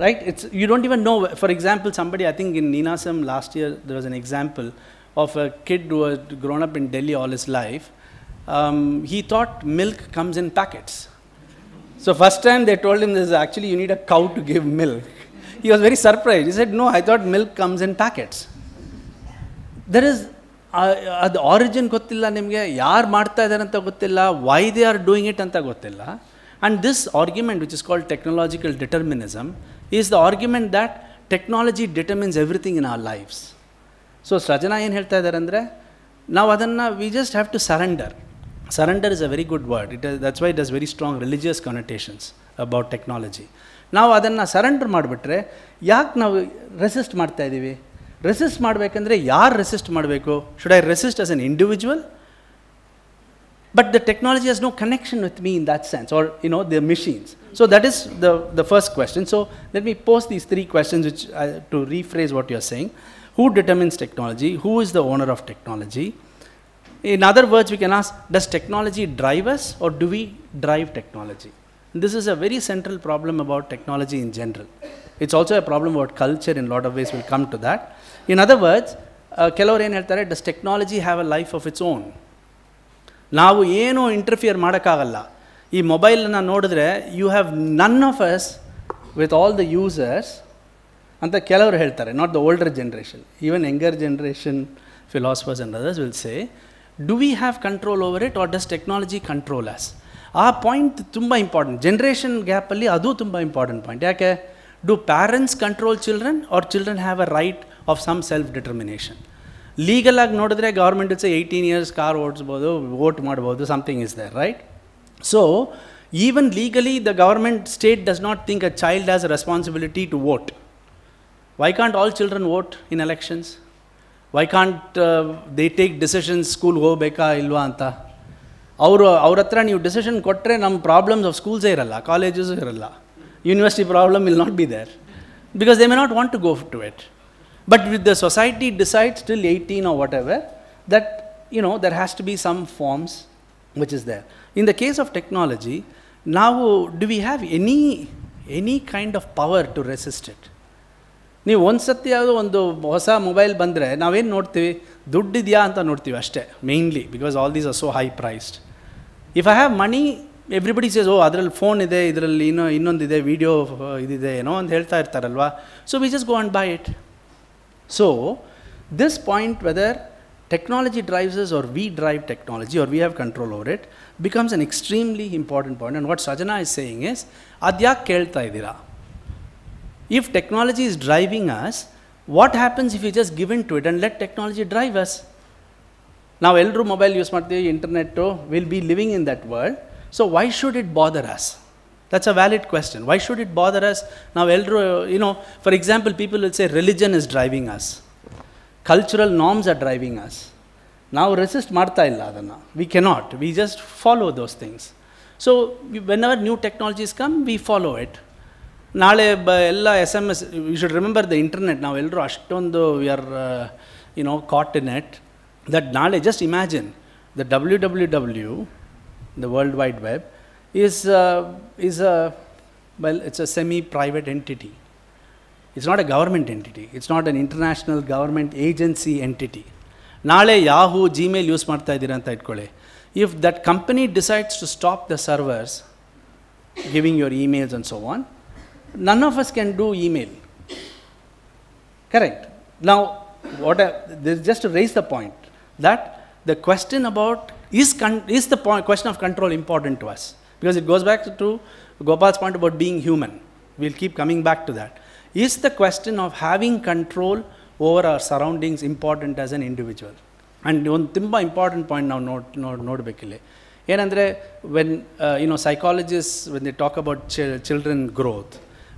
right? You don't even know. For example, somebody, I think in Ninasam last year, there was an example of a kid who had grown up in Delhi all his life. He thought milk comes in packets. So first time they told him this, actually you need a cow to give milk. He was very surprised. He said, no, I thought milk comes in packets. There is, the origin gottilla nimge, yaar marta idare anta gottilla, why they are doing it anta gottilla. And this argument, which is called technological determinism, is the argument that technology determines everything in our lives. So Srujana ಏನು ಹೇಳ್ತಾ ಇದ್ದಾರೆ ಅಂದರೆ, ನಾವು ಅದನ್ನು we just have to surrender. Surrender is a very good word. That's why it has very strong religious connotations about technology. ನಾವು ಅದನ್ನು surrender ಮಾಡಿಬಿಟ್ರೆ ಯಾಕೆ ನಾವು ರೆಸಿಸ್ಟ್ ಮಾಡ್ತಾ ಇದ್ದೀವಿ? ರೆಸಿಸ್ಟ್ ಮಾಡಬೇಕಂದ್ರೆ ಯಾರು ರೆಸಿಸ್ಟ್ ಮಾಡಬೇಕು? Should I resist as an individual? But the technology has no connection with me in that sense, or the machines. So that is the first question. So let me pose these three questions which to rephrase what you are saying. Who determines technology? Who is the owner of technology? In other words, we can ask, does technology drive us, or do we drive technology? This is a very central problem about technology in general. It's also a problem about culture in a lot of ways. We'll come to that. In other words, ಕೆಲವರು ಏನು ಹೇಳ್ತಾರೆ, does technology have a life of its own? ನಾವು ಏನೂ interfere ಮಾಡೋಕ್ಕಾಗಲ್ಲ. ಈ ಮೊಬೈಲನ್ನು ನೋಡಿದ್ರೆ you have none of us with all the users ಅಂತ ಕೆಲವರು ಹೇಳ್ತಾರೆ, not the older generation. Even younger generation philosophers and others will say, do we have control over it, or does technology control us? ಆ point ತುಂಬ important. Generation ಗ್ಯಾಪಲ್ಲಿ ಅದು ತುಂಬ important point. ಯಾಕೆ? Do parents control children, or children have a right of some self determination? ಲೀಗಲಾಗಿ ನೋಡಿದ್ರೆ government it's 18 years car ಓಡಿಸ್ಬೋದು, vote ಮಾಡ್ಬೋದು, something is there, right? So even legally the government state does not think a child has a responsibility to vote. Why can't all children vote in elections? Why can't they take decisions ಸ್ಕೂಲ್ಗೆ ಹೋಗ್ಬೇಕಾ ಇಲ್ವಾ ಅಂತ? ಅವ್ರ ಹತ್ರ ನೀವು decision ಕೊಟ್ಟರೆ ನಮ್ಮ problems of ಸ್ಕೂಲ್ಸೇ ಇರಲ್ಲ, ಕಾಲೇಜಸ್ಸು ಇರಲ್ಲ, university problem will not be there, because they may not want to go to it. But with the society decides till 18 or whatever, that there has to be some forms which is there. In the case of technology, now do we have any kind of power to resist it? ನೀವು ಒಂದು ಸತಿ ಯಾವುದೋ ಒಂದು ಹೊಸ mobile ಬಂದರೆ ನಾವೇನು ನೋಡ್ತೀವಿ? ದುಡ್ಡಿದೆಯಾ ಅಂತ ನೋಡ್ತೀವಿ ಅಷ್ಟೇ, mainly, because all these are so high priced. If I have money, everybody says, oh ಅದರಲ್ಲಿ ಫೋನ್ ಇದೆ, ಇದರಲ್ಲಿ ಇನ್ನೊಂದಿದೆ, ವಿಡಿಯೋ ಇದಿದೆ, ಏನೋ ಅಂತ ಹೇಳ್ತಾ ಇರ್ತಾರಲ್ವಾ. So we just go and buy it. So, this point, whether technology drives us or we drive technology or we have control over it, becomes an extremely important point. And what Srujana is saying is, adyak kelta idira. If technology is driving us, what happens if we just give in to it and let technology drive us? Now, ellaru mobile use ಮಾಡ್ತೀವಿ, internet, we'll be living in that world. So, why should it bother us? That's a valid question. Why should it bother us? Now, for example, people will say religion is driving us. Cultural norms are driving us. Now, resist marta illa adanna. We cannot. We just follow those things. So whenever new technologies come, we follow it. ನಾಳೆ ಎಲ್ಲ SMS, you should remember the internet, ನಾವು ಎಲ್ಲರೂ ಅಷ್ಟೊಂದು we are caught in it, that ನಾಳೆ just imagine the www, the World Wide Web, is it's a semi-private entity. It's not a government entity. It's not an international government agency entity. ನಾಳೆ Yahoo Gmail use ಮಾಡ್ತಾ ಇದ್ದೀರಾ ಅಂತ ಇಟ್ಕೊಳ್ಳಿ. If that company decides to stop the servers giving your emails and so on, none of us can do email. Correct. Now, just to raise the point, that the question about is the question of control important to us? Because it goes back to Gopal's point about being human. We'll keep coming back to that. Is the question of having control over our surroundings important as an individual? And one ತುಂಬ important point ನಾವು ನೋಡಬೇಕಿಲ್ಲ. ಏನಂದರೆ when psychologists, when they talk about children growth,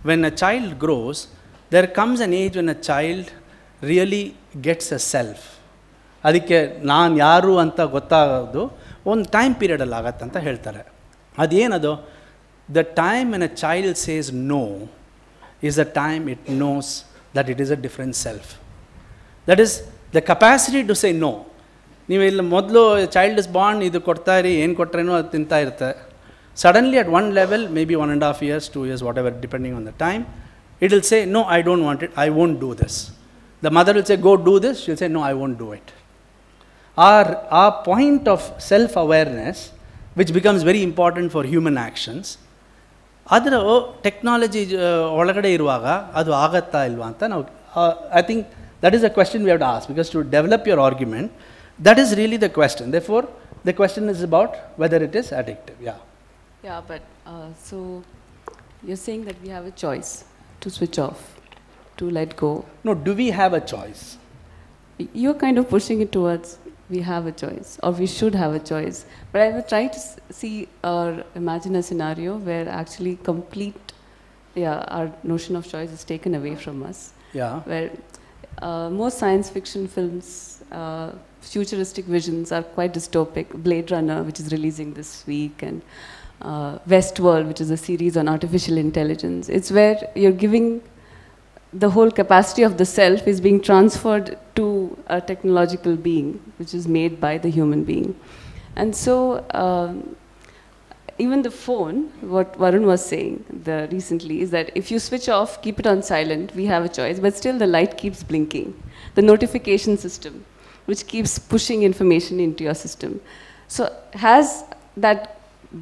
when a child grows, there comes an age when a child really gets a self. ಅದಕ್ಕೆ ನಾನು ಯಾರು ಅಂತ ಗೊತ್ತಾಗೋದು ಒಂದು time ಪೀರಿಯಡಲ್ಲಿ ಆಗತ್ತೆ ಅಂತ ಹೇಳ್ತಾರೆ. ಅದೇನದು? The time when a child says no is the time it knows that it is a different self. That is the capacity to say no. ನೀವು ಇಲ್ಲ ಮೊದಲು ಚೈಲ್ಡ್ ಇಸ್ ಬಾರ್ನ್, ಇದು ಕೊಡ್ತಾ ಇರಿ, ಏನು ಕೊಟ್ರೇನೋ ಅದು ತಿಂತಾ ಇರುತ್ತೆ. Suddenly at one level, maybe 1.5 years, 2 years, whatever, depending on the time, it will say, no, I don't want it, I won't do this. The mother will say, go do this, she will say, no, I won't do it. Our point of self-awareness, which becomes very important for human actions, ಅದರ technology ಒಳಗಡೆ ಇರುವಾಗ ಅದು ಆಗತ್ತಾ ಇಲ್ವಾ ಅಂತ ನಾವು I think that is a question we have to ask, because to develop your argument, that is really the question. Therefore, the question is about whether it is addictive. Yeah, but so you're saying that we have a choice to switch off, to let go. No, do we have a choice? You're kind of pushing it towards we have a choice, or we should have a choice. But I would try to see or imagine a scenario where actually our notion of choice is taken away from us. Yeah. Where most science fiction films, futuristic visions are quite dystopic. Blade Runner, which is releasing this week, and Westworld, which is a series on artificial intelligence. It's where you're giving the whole capacity of the self is being transferred to a technological being, which is made by the human being. And so, even the phone, what Varun was saying recently, is that if you switch off, keep it on silent, we have a choice, but still the light keeps blinking. The notification system, which keeps pushing information into your system. So has that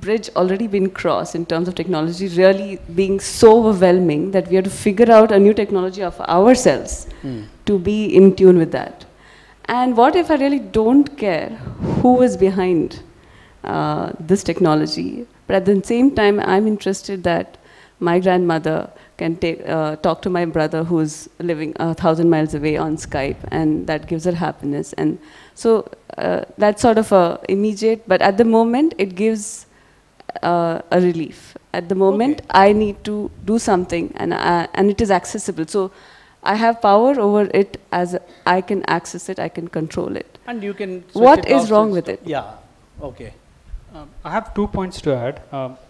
bridge already been crossed in terms of technology really being so overwhelming that we have to figure out a new technology of ourselves to be in tune with that? And what if I really don't care who is behind this technology, but at the same time I'm interested that my grandmother can talk to my brother who is living 1,000 miles away on Skype, and that gives her happiness. And so that's sort of immediate, but at the moment it gives a relief. At the moment, I need to do something, and it is accessible. So I have power over it, as I can access it, I can control it. And you can. What is wrong with it? Yeah. Okay. I have 2 points to add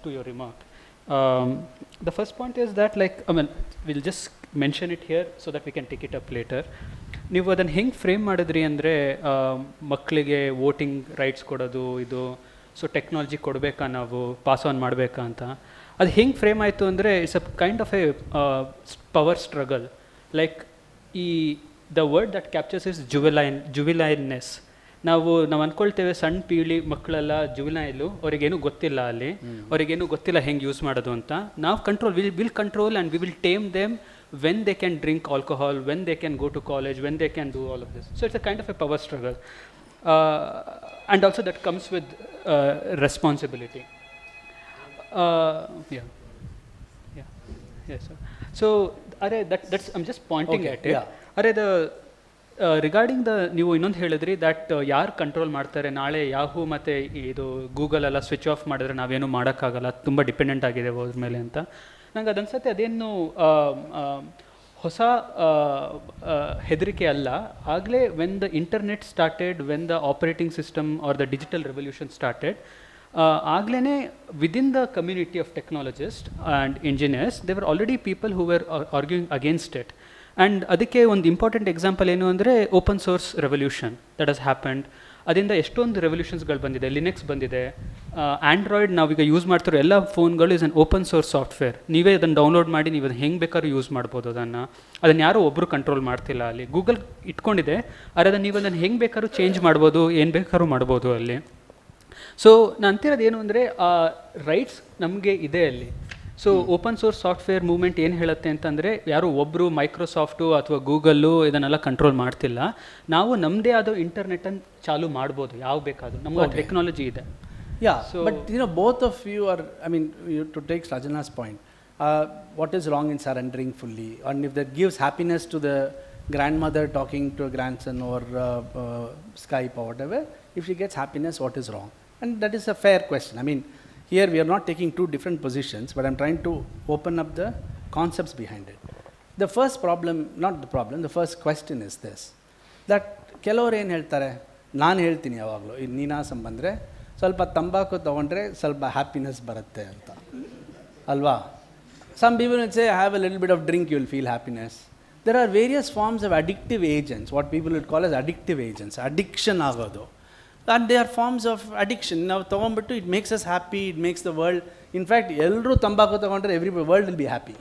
to your remark. The first point is that, we'll just mention it here so that we can take it up later. ನೀವು ಅದನ್ನು ಹೆಂಗೆ frame ಮಾಡಿದ್ರಿ ಅಂದರೆ, ಮಕ್ಕಳಿಗೆ voting rights ಕೊಡೋದು, ಇದು so technology ಕೊಡಬೇಕಾ, ನಾವು ಪಾಸ್ ಆನ್ ಮಾಡಬೇಕಾ ಅಂತ, ಅದು ಹೆಂಗೆ ಫ್ರೇಮ್ ಆಯಿತು ಅಂದರೆ, it's a kind of a power struggle. Like the word that captures is juvenileness. ನಾವು ಅಂದ್ಕೊಳ್ತೇವೆ ಸಣ್ಣ ಪೀಳಿ ಮಕ್ಕಳೆಲ್ಲ ಜುವಿಲೈಲು, ಅವ್ರಿಗೇನು ಗೊತ್ತಿಲ್ಲ, ಅವ್ರಿಗೇನು ಗೊತ್ತಿಲ್ಲ ಹೆಂಗೆ ಯೂಸ್ ಮಾಡೋದು ಅಂತ. ನಾವು will control and we will time them when they can drink alcohol, when they can go to college, when they can do all of this. So it's a kind of a power struggle. And also that comes with responsibility. Yes, sir. So that's I'm just pointing at it. Regarding ನೀವು ಇನ್ನೊಂದು ಹೇಳಿದ್ರಿ that ಯಾರು control ಮಾಡ್ತಾರೆ, ನಾಳೆ Yahoo ಮತ್ತು ಇದು Google ಎಲ್ಲ switch off ಮಾಡಿದ್ರೆ ನಾವೇನು ಮಾಡೋಕ್ಕಾಗಲ್ಲ, ತುಂಬ ಡಿಪೆಂಡೆಂಟ್ ಆಗಿದೆ ಅದ್ರ ಮೇಲೆ ಅಂತ. ನಂಗೆ ಅದನ್ಸತ್ತೆ ಅದೇನು ಹೊಸ ಹೆದರಿಕೆ ಅಲ್ಲ. ಆಗಲೇ when the internet started, when the operating system or the digital revolution started, ಆಗಲೇ within the community of technologist and engineers they were already people who were arguing against it. And ಅದಕ್ಕೆ ಒಂದು ಇಂಪಾರ್ಟೆಂಟ್ ಎಕ್ಸಾಂಪಲ್ ಏನು ಅಂದರೆ open source revolution that has happened. ಅದರಿಂದ ಎಷ್ಟೊಂದು ರೆವಲ್ಯೂಷನ್ಸ್ಗಳು ಬಂದಿದೆ. Linux ಬಂದಿದೆ, Android ನಾವೀಗ ಯೂಸ್ ಮಾಡ್ತಿರೋ ಎಲ್ಲ ಫೋನ್ಗಳು is an open source software. ನೀವೇ ಅದನ್ನು ಡೌನ್ಲೋಡ್ ಮಾಡಿ ನೀವು ಅದನ್ನು ಹೆಂಗೆ ಬೇಕಾದ್ರೂ ಯೂಸ್ ಮಾಡ್ಬೋದು. ಅದನ್ನು ಯಾರೂ ಒಬ್ಬರು ಕಂಟ್ರೋಲ್ ಮಾಡ್ತಿಲ್ಲ. ಅಲ್ಲಿ ಗೂಗಲ್ ಇಟ್ಕೊಂಡಿದೆ, ಆದರೆ ಅದನ್ನು ನೀವು ಅದನ್ನು ಹೆಂಗೆ ಬೇಕಾದ್ರೂ ಚೇಂಜ್ ಮಾಡ್ಬೋದು, ಏನು ಬೇಕಾದ್ರೂ ಮಾಡ್ಬೋದು ಅಲ್ಲಿ. ಸೊ ನಾನು ಅಂತಿರೋದು ಏನು ಅಂದರೆ ರೈಟ್ಸ್ ನಮಗೆ ಇದೆ ಅಲ್ಲಿ. So open source software movement ಏನು ಹೇಳುತ್ತೆ ಅಂತಂದರೆ ಯಾರು ಒಬ್ಬರು ಮೈಕ್ರೋಸಾಫ್ಟು ಅಥವಾ ಗೂಗಲ್ಲು ಇದನ್ನೆಲ್ಲ ಕಂಟ್ರೋಲ್ ಮಾಡ್ತಿಲ್ಲ. ನಾವು ನಮ್ಮದೇ ಆದ ಇಂಟರ್ನೆಟನ್ನು ಚಾಲೂ ಮಾಡ್ಬೋದು ಯಾವ ಬೇಕಾದರೂ, ನಮಗೆ ಟೆಕ್ನಾಲಜಿ ಇದೆ. Yeah, so, but both of you are, to take Srujana's point, what is wrong in surrendering fully? And if that gives happiness to the grandmother talking to a grandson over Skype or whatever, if she gets happiness, what is wrong? And that is a fair question. Here we are not taking two different positions, but I'm trying to open up the concepts behind it. The first problem, not the problem, the first question is this, that ಕೆಲವರು ಏನು ಹೇಳ್ತಾರೆ, ನಾನು ಹೇಳ್ತೀನಿ ಯಾವಾಗಲೂ, ಈ ನೀನಾಸಂ ಬಂದರೆ ಸ್ವಲ್ಪ ತಂಬಾಕು ತೊಗೊಂಡ್ರೆ ಸ್ವಲ್ಪ ಹ್ಯಾಪಿನೆಸ್ ಬರುತ್ತೆ ಅಂತ ಅಲ್ವಾ. Some people will say, have a little bit of drink, you will feel happiness. There are various forms of addictive agents, what people would call as addictive agents, addiction ಆಗೋದು. And they are forms of addiction. ನಾವು ತೊಗೊಂಡ್ಬಿಟ್ಟು it makes us happy, it makes the world, in fact ಎಲ್ಲರೂ ತಂಬಾಕು ತೊಗೊಂಡ್ರೆ every world will be happy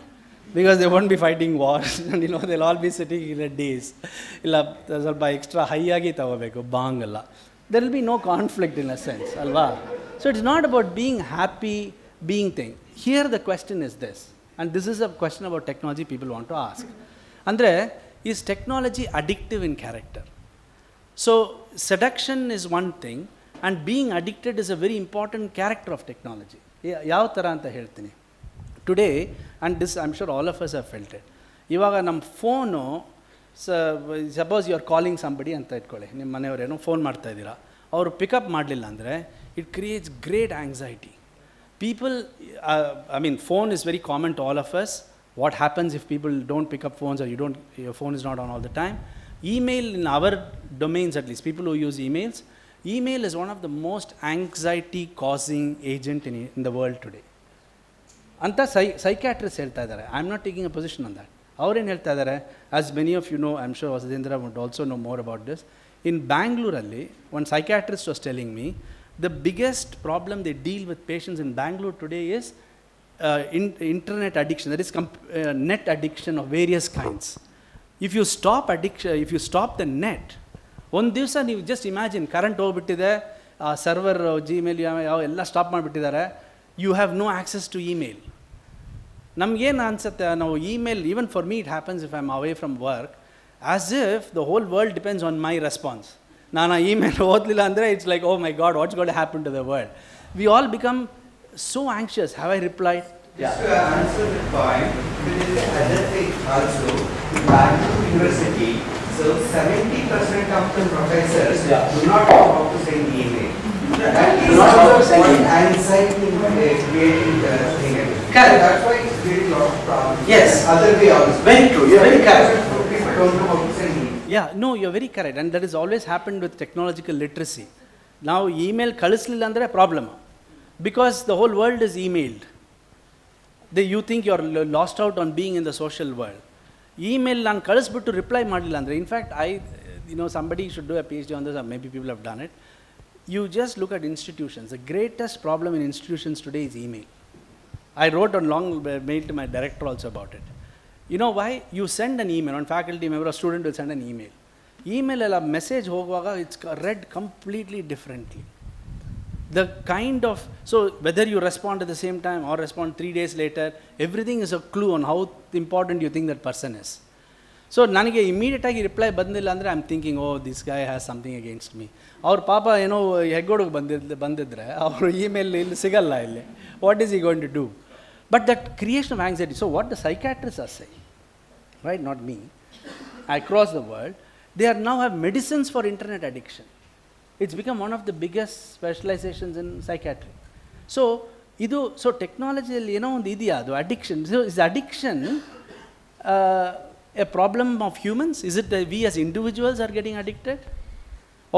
because they won't be fighting wars and they'll all be sitting in a daze. ಇಲ್ಲ ಸ್ವಲ್ಪ extra high ಆಗಿ ತೊಗೋಬೇಕು, ಬಾಂಗ್ ಎಲ್ಲ. There will be no conflict in a sense, alva. So it's not about being happy, being thing. Here the question is this, and this is a question about technology people want to ask. Andre, is technology addictive in character? So seduction is one thing, and being addicted is a very important character of technology. Yav tara anta heltini. Today, and this I'm sure all of us have felt it. Ivaga nam phone, suppose you are calling somebody ಅಂತ ಇಟ್ಕೊಳ್ಳಿ, ನಿಮ್ಮ ಮನೆಯವರೇನೋ phone ಮಾಡ್ತಾ ಇದ್ದೀರಾ, ಅವರು pickup ಮಾಡಲಿಲ್ಲ ಅಂದರೆ it creates great anxiety. People, phone is very common to all of us. What happens if people don't pick up phones or your phone is not on all the time? Email, in our domains at least, people who use email is one of the most anxiety causing agent in the world today. ಅಂತ psychiatrists ಹೇಳ್ತಾ ಇದ್ದಾರೆ. I am not taking a position on that. ಅವ್ರೇನು ಹೇಳ್ತಾ ಇದ್ದಾರೆ, as many of you know, I am sure Vasadendra would also know more about this. In Bangalore, one psychiatrist was telling me, the biggest problem they deal with patients in Bangalore today is internet addiction, that is net addiction of various kinds. If you stop addiction, if you stop the net, ಒಂದು ದಿವಸ ನೀವು just imagine, current ಹೋಗ್ಬಿಟ್ಟಿದೆ, server Gmail ಎಲ್ಲ stop ಮಾಡಿಬಿಟ್ಟಿದ್ದಾರೆ, you have no access to email. ನಮಗೇನು ಅನಿಸುತ್ತೆ, ನಾವು email, even for me it happens if I am away from work, as if the whole world depends on my response. ನಾನು ಆ email ಓದಲಿಲ್ಲ ಅಂದರೆ it's like, oh my God, what's got happen to the world. We all become so anxious. Have I replied? Just to answer the point, there is another thing also. In Bangalore University, so 70% of the professors do not know how to send email. That is one anxiety creating the thing. Correct. That's why it's creating a lot of problems. Yes. Other way also. Very true. You're very correct. People don't know how to send email. Yeah, no, you're very correct. And that has always happened with technological literacy. Now, email kalisliಲ್ಲ ಅಂದರೆ problem. Because the whole world is emailed. You think you're lost out on being in the social world. Email ನಾನು ಕಳಿಸ್ಬಿಟ್ಟು reply ಮಾಡಲಿಲ್ಲ ಅಂದರೆ, in fact somebody should do a PhD on this, or maybe people have done it. You just look at institutions. The greatest problem in institutions today is email. I wrote a long mail to my director also about it. You know why? You send an email, one faculty member or student will send an email. Email alla message ಹೋಗುವಾಗ it's read completely differently. The kind of, so whether you respond at the same time or respond 3 days later, everything is a clue on how important you think that person is. So ನನಗೆ ಇಮಿಡಿಯೇಟಾಗಿ reply ಬಂದಿಲ್ಲ ಅಂದರೆ I am thinking, oh this guy has something against me. ಅವ್ರ ಪಾಪ ಏನೋ ಹೆಗ್ಗೋಡಿಗೆ ಬಂದಿದ್ದರೆ ಅವರು email ಇಲ್ಲಿ ಸಿಗಲ್ಲ, ಇಲ್ಲಿ ವಾಟ್ ಈಸ್ ಈ going to do? But that creation of anxiety. So what the psychiatrist are saying, right, not me, across the world, they are now have medicines for internet addiction. It's become one of the biggest specializations in psychiatry. So technology ಏನೋ ಒಂದು ಇದೆಯಾ ಅದು addiction. So is addiction a problem of humans? Is it that we as individuals are getting addicted?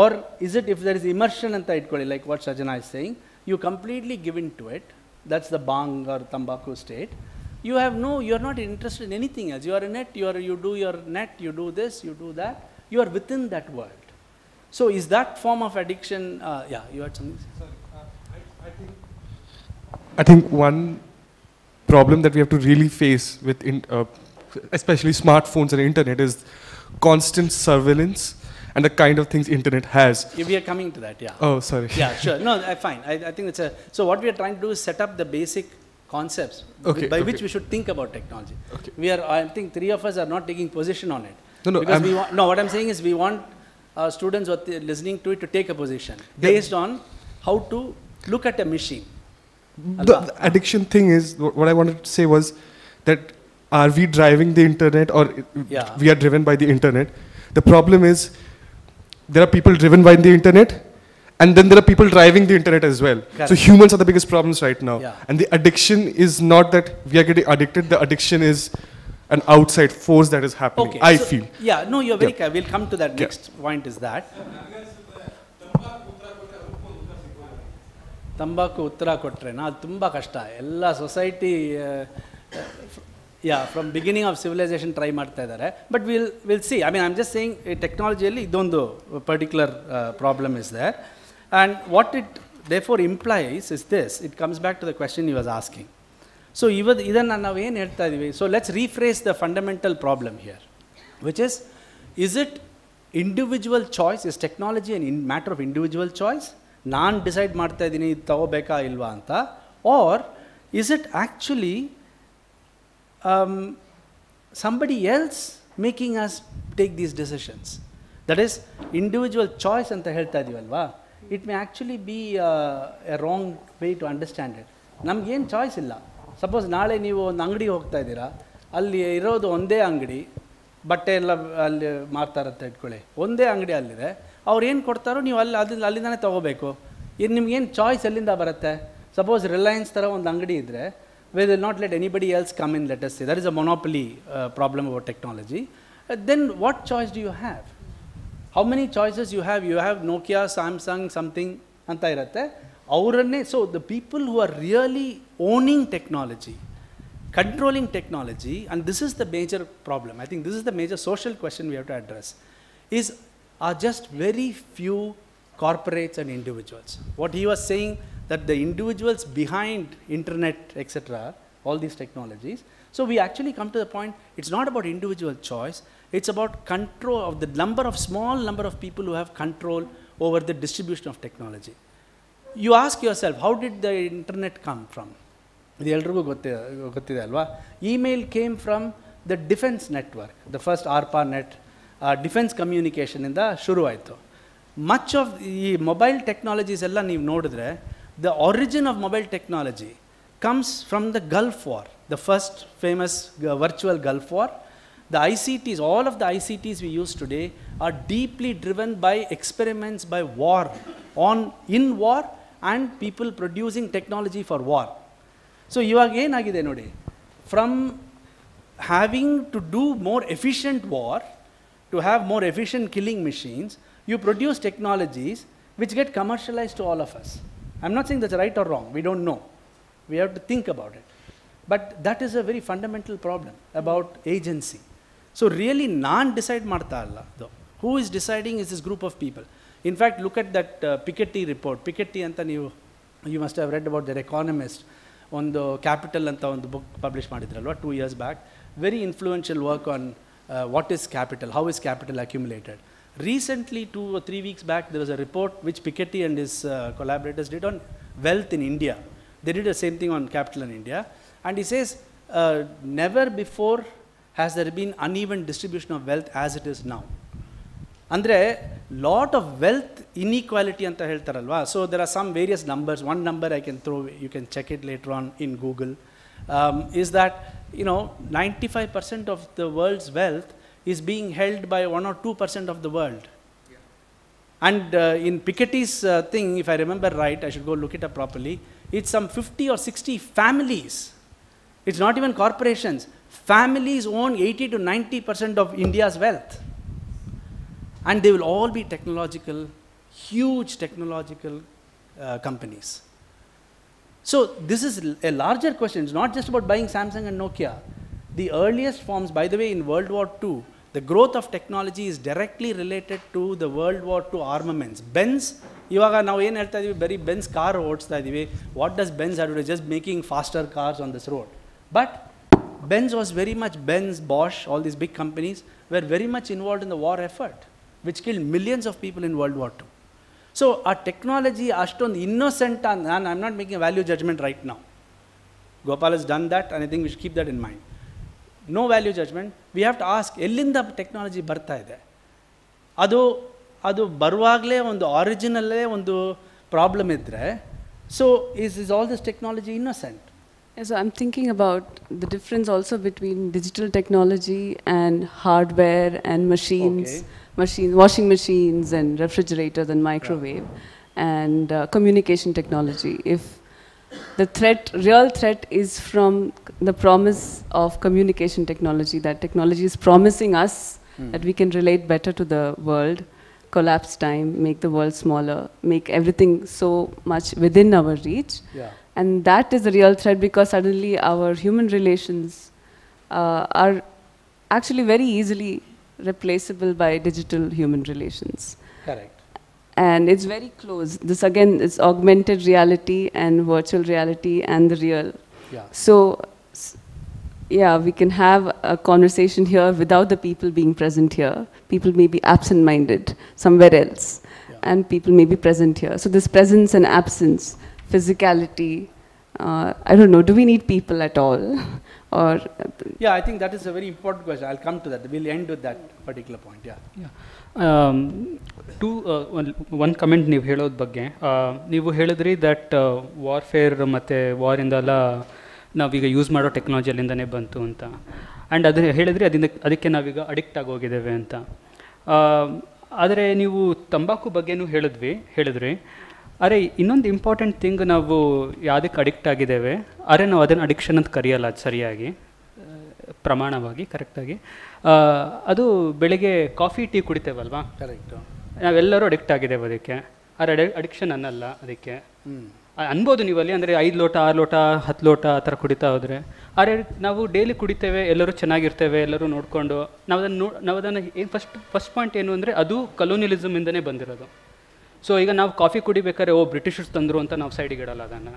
Or is it, if there is immersion anta itkolli, like what Srujana is saying, you completely give into it. That's the bang or tambaku state. You are not interested in anything else. You are in it, you do your net, you do this, you do that. You are within that world. So is that form of addiction, yeah, you had something? Sorry, I think one problem that we have to really face with, especially smartphones and internet, is constant surveillance and the kind of things internet has. If we are coming to that, yeah. Oh, sorry. Yeah, sure. No, fine. I think it's so what we are trying to do is set up the basic concepts by which we should think about technology. Okay. I think three of us are not taking position on it. No, because what I'm saying is we want students who are listening to it to take a position based on how to look at a machine. The addiction thing is, what I wanted to say was that are we driving the internet or we are driven by the internet? The problem is there are people driven by the internet and then there are people driving the internet as well. Correct. So humans are the biggest problems right now. Yeah. And the addiction is not that we are getting addicted, the addiction is an outside force that is happening, okay. I feel. Yeah, no, you're very we'll come to that next point is that. ತಂಬಾಕು ಉತ್ತರ ಕೊಟ್ರೇನಾ ಅದು ತುಂಬ ಕಷ್ಟ ಎಲ್ಲ society from beginning of civilization try ಮಾಡ್ತಾ ಇದ್ದಾರೆ but will see I mean I am just saying ಟೆಕ್ನಾಲಜಿಯಲ್ಲಿ ಇದೊಂದು particular problem is there and what it therefore implies is this it comes back to the question you was asking so ಇದನ್ನು ನಾವು ಏನು ಹೇಳ್ತಾ ಇದ್ದೀವಿ so let's rephrase the fundamental problem here which is it individual choice is technology an matter of individual choice ನಾನು decide ಮಾಡ್ತಾ ಇದ್ದೀನಿ ಇದು ತಗೋಬೇಕಾ ಇಲ್ವಾ ಅಂತ or is it actually somebody else making us take these decisions? That is individual choice anta ಹೇಳ್ತಾ ಇದೀವಲ್ವಾ it may actually be a wrong way to understand it. ನಮಗೇನು choice ಇಲ್ಲ. ಸಪೋಸ್ ನಾಳೆ ನೀವು ಒಂದು ಅಂಗಡಿಗೆ ಹೋಗ್ತಾ ಇದ್ದೀರಾ, ಅಲ್ಲಿ ಇರೋದು ಒಂದೇ ಅಂಗಡಿ, ಬಟ್ಟೆ ಎಲ್ಲ ಅಲ್ಲಿ ಮಾರ್ತಾ ಇರುತ್ತೆ ಇಟ್ಕೊಳ್ಳಿ, ಒಂದೇ ಅಂಗಡಿ ಅಲ್ಲಿದೆ, ಅವ್ರು ಏನು ಕೊಡ್ತಾರೋ ನೀವು ಅಲ್ಲಿಂದಾನೆ ತೊಗೋಬೇಕು. ಇನ್ನು ನಿಮ್ಗೇನು ಚಾಯ್ಸ್ ಎಲ್ಲಿಂದ ಬರುತ್ತೆ? ಸಪೋಸ್ ರಿಲಯನ್ಸ್ ಥರ ಒಂದು ಅಂಗಡಿ ಇದ್ದರೆ we will not let anybody else come in, let us say. That is a monopoly problem about technology. Then what choice do you have? How many choices you have? You have Nokia, Samsung, something, anta irutte. Avranne, so the people who are really owning technology, controlling technology, and this is the major problem, I think this is the major social question we have to address, are just very few corporates and individuals. What he was saying, that the individuals behind internet, etc., all these technologies. So we actually come to the point, it's not about individual choice, it's about control of the small number of people who have control over the distribution of technology. You ask yourself, how did the internet come from? Email came from the defense network, the first ARPANET, defense communication in the shuru aito. Much of the mobile technologies ella ನೀವು ನೋಡಿದ್ರೆ, the origin of mobile technology comes from the Gulf War, the first famous virtual Gulf War. The ICTs, all of the ICTs we use today are deeply driven by experiments by war, in war and people producing technology for war. So ಇವಾಗ ಏನಾಗಿದೆ ನೋಡಿ, from having to do more efficient war to have more efficient killing machines, you produce technologies which get commercialized to all of us. I'm not saying that's right or wrong, we don't know. We have to think about it. But that is a very fundamental problem about agency. So really, decide marta alla. Who is deciding is this group of people. In fact, look at that Piketty report. Piketty anta you must have read about their Economist. On the Capital anta ಒಂದು book publish ಮಾಡಿದ್ರಲ್ವಾ 2 years back. Very influential work on what is capital, how is capital accumulated. Recently, 2 or 3 weeks back, there was a report which Piketty and his collaborators did on wealth in India. They did the same thing on capital in India. And he says, never before has there been uneven distribution of wealth as it is now. Andre, lot of wealth inequality anta heltaralva. So there are some various numbers. One number I can throw, you can check it later on in Google, is that 95% of the world's wealth is being held by 1 or 2% of the world. Yeah. And in Piketty's thing, if I remember right, I should go look it up properly, it's some 50 or 60 families. It's not even corporations. Families own 80 to 90% of India's wealth. And they will all be technological, huge technological companies. So this is a larger question. It's not just about buying Samsung and Nokia. The earliest forms, by the way, in World War II, the growth of technology is directly related to the World War II armaments. Benz, now very Benz car oats. What does Benz have to do? Just making faster cars on this road. But Benz was very much, Benz, Bosch, all these big companies were very much involved in the war effort, which killed millions of people in World War II. So our technology, ashton innocent, and I'm not making a value judgment right now. Gopal has done that, and I think we should keep that in mind. No value judgment. We have to ask, ellinda technology barta ide. Adu baruvagle ondu original ondu problem idre. So is all this technology innocent? Yeah, so I'm thinking about the difference also between digital technology and hardware and machines, washing machines and refrigerators and microwave, and communication technology. If the real threat is from the promise of communication technology, that technology is promising us that we can relate better to the world, collapse time, make the world smaller, make everything so much within our reach. Yeah. And that is the real threat, because suddenly our human relations are actually very easily replaceable by digital human relations. Correct. And it's very close. This again is augmented reality and virtual reality and the real. Yeah. So, yeah, we can have a conversation here without the people being present here. People may be absent-minded somewhere else, and people may be present here. So this presence and absence, physicality, I don't know, do we need people at all? Or yeah, I think that is a very important question. I'll come to that. We'll end with that particular point. Yeah. One comment ನೀವು ಹೇಳೋದ್ರ ಬಗ್ಗೆ ನೀವು ಹೇಳಿದ್ರಿ that warfare ಮತ್ತು ವಾರಿಂದೆಲ್ಲ ನಾವೀಗ use ಮಾಡೋ ಟೆಕ್ನಾಲಜಿಯಲ್ಲಿಂದನೇ ಬಂತು ಅಂತ. And ಅದು ಹೇಳಿದ್ರಿ ಅದಕ್ಕೆ ನಾವೀಗ ಅಡಿಕ್ಟ್ ಆಗೋಗಿದ್ದೇವೆ ಅಂತ. ಆದರೆ ನೀವು ತಂಬಾಕು ಬಗ್ಗೆನೂ ಹೇಳಿದ್ರಿ. ಅರೆ ಇನ್ನೊಂದು ಇಂಪಾರ್ಟೆಂಟ್ ಥಿಂಗ್, ನಾವು ಯಾವುದಕ್ಕೆ ಅಡಿಕ್ಟ್ ಆಗಿದ್ದೇವೆ, ಅರೆ ನಾವು ಅದನ್ನು ಅಡಿಕ್ಷನ್ ಅಂತ ಕರೆಯಲ್ಲ ಅದು ಸರಿಯಾಗಿ, ಪ್ರಮಾಣವಾಗಿ ಕರೆಕ್ಟಾಗಿ. ಅದು ಬೆಳಗ್ಗೆ ಕಾಫಿ ಟೀ ಕುಡಿತೇವಲ್ವಾ, ಕರೆಕ್ಟು, ನಾವೆಲ್ಲರೂ ಅಡಿಕ್ಟ್ ಆಗಿದ್ದೇವೆ ಅದಕ್ಕೆ. ಆದರೆ ಅಡಿಕ್ಷನ್ ಅನ್ನಲ್ಲ ಅದಕ್ಕೆ. ಅನ್ಬೋದು ನೀವಲ್ಲಿ, ಅಂದರೆ 5 ಲೋಟ 6 ಲೋಟ 10 ಲೋಟ ಆ ಥರ ಕುಡಿತಾ ಹೋದರೆ. ಆದರೆ ನಾವು ಡೈಲಿ ಕುಡಿತೇವೆ, ಎಲ್ಲರೂ ಚೆನ್ನಾಗಿರ್ತೇವೆ, ಎಲ್ಲರೂ ನೋಡಿಕೊಂಡು ನಾವು ಅದನ್ನು ಏನು ಫಸ್ಟ್ ಪಾಯಿಂಟ್ ಏನು ಅಂದರೆ ಅದು ಕಲೋನಿಯಲಿಸಮಿಂದನೇ ಬಂದಿರೋದು. ಸೊ ಈಗ ನಾವು ಕಾಫಿ ಕುಡಿಬೇಕಾದ್ರೆ ಬ್ರಿಟಿಷರ್ಸ್ ತಂದರು ಅಂತ ನಾವು ಸೈಡಿಗೆ ಇಡಲ್ಲ ಅದನ್ನು,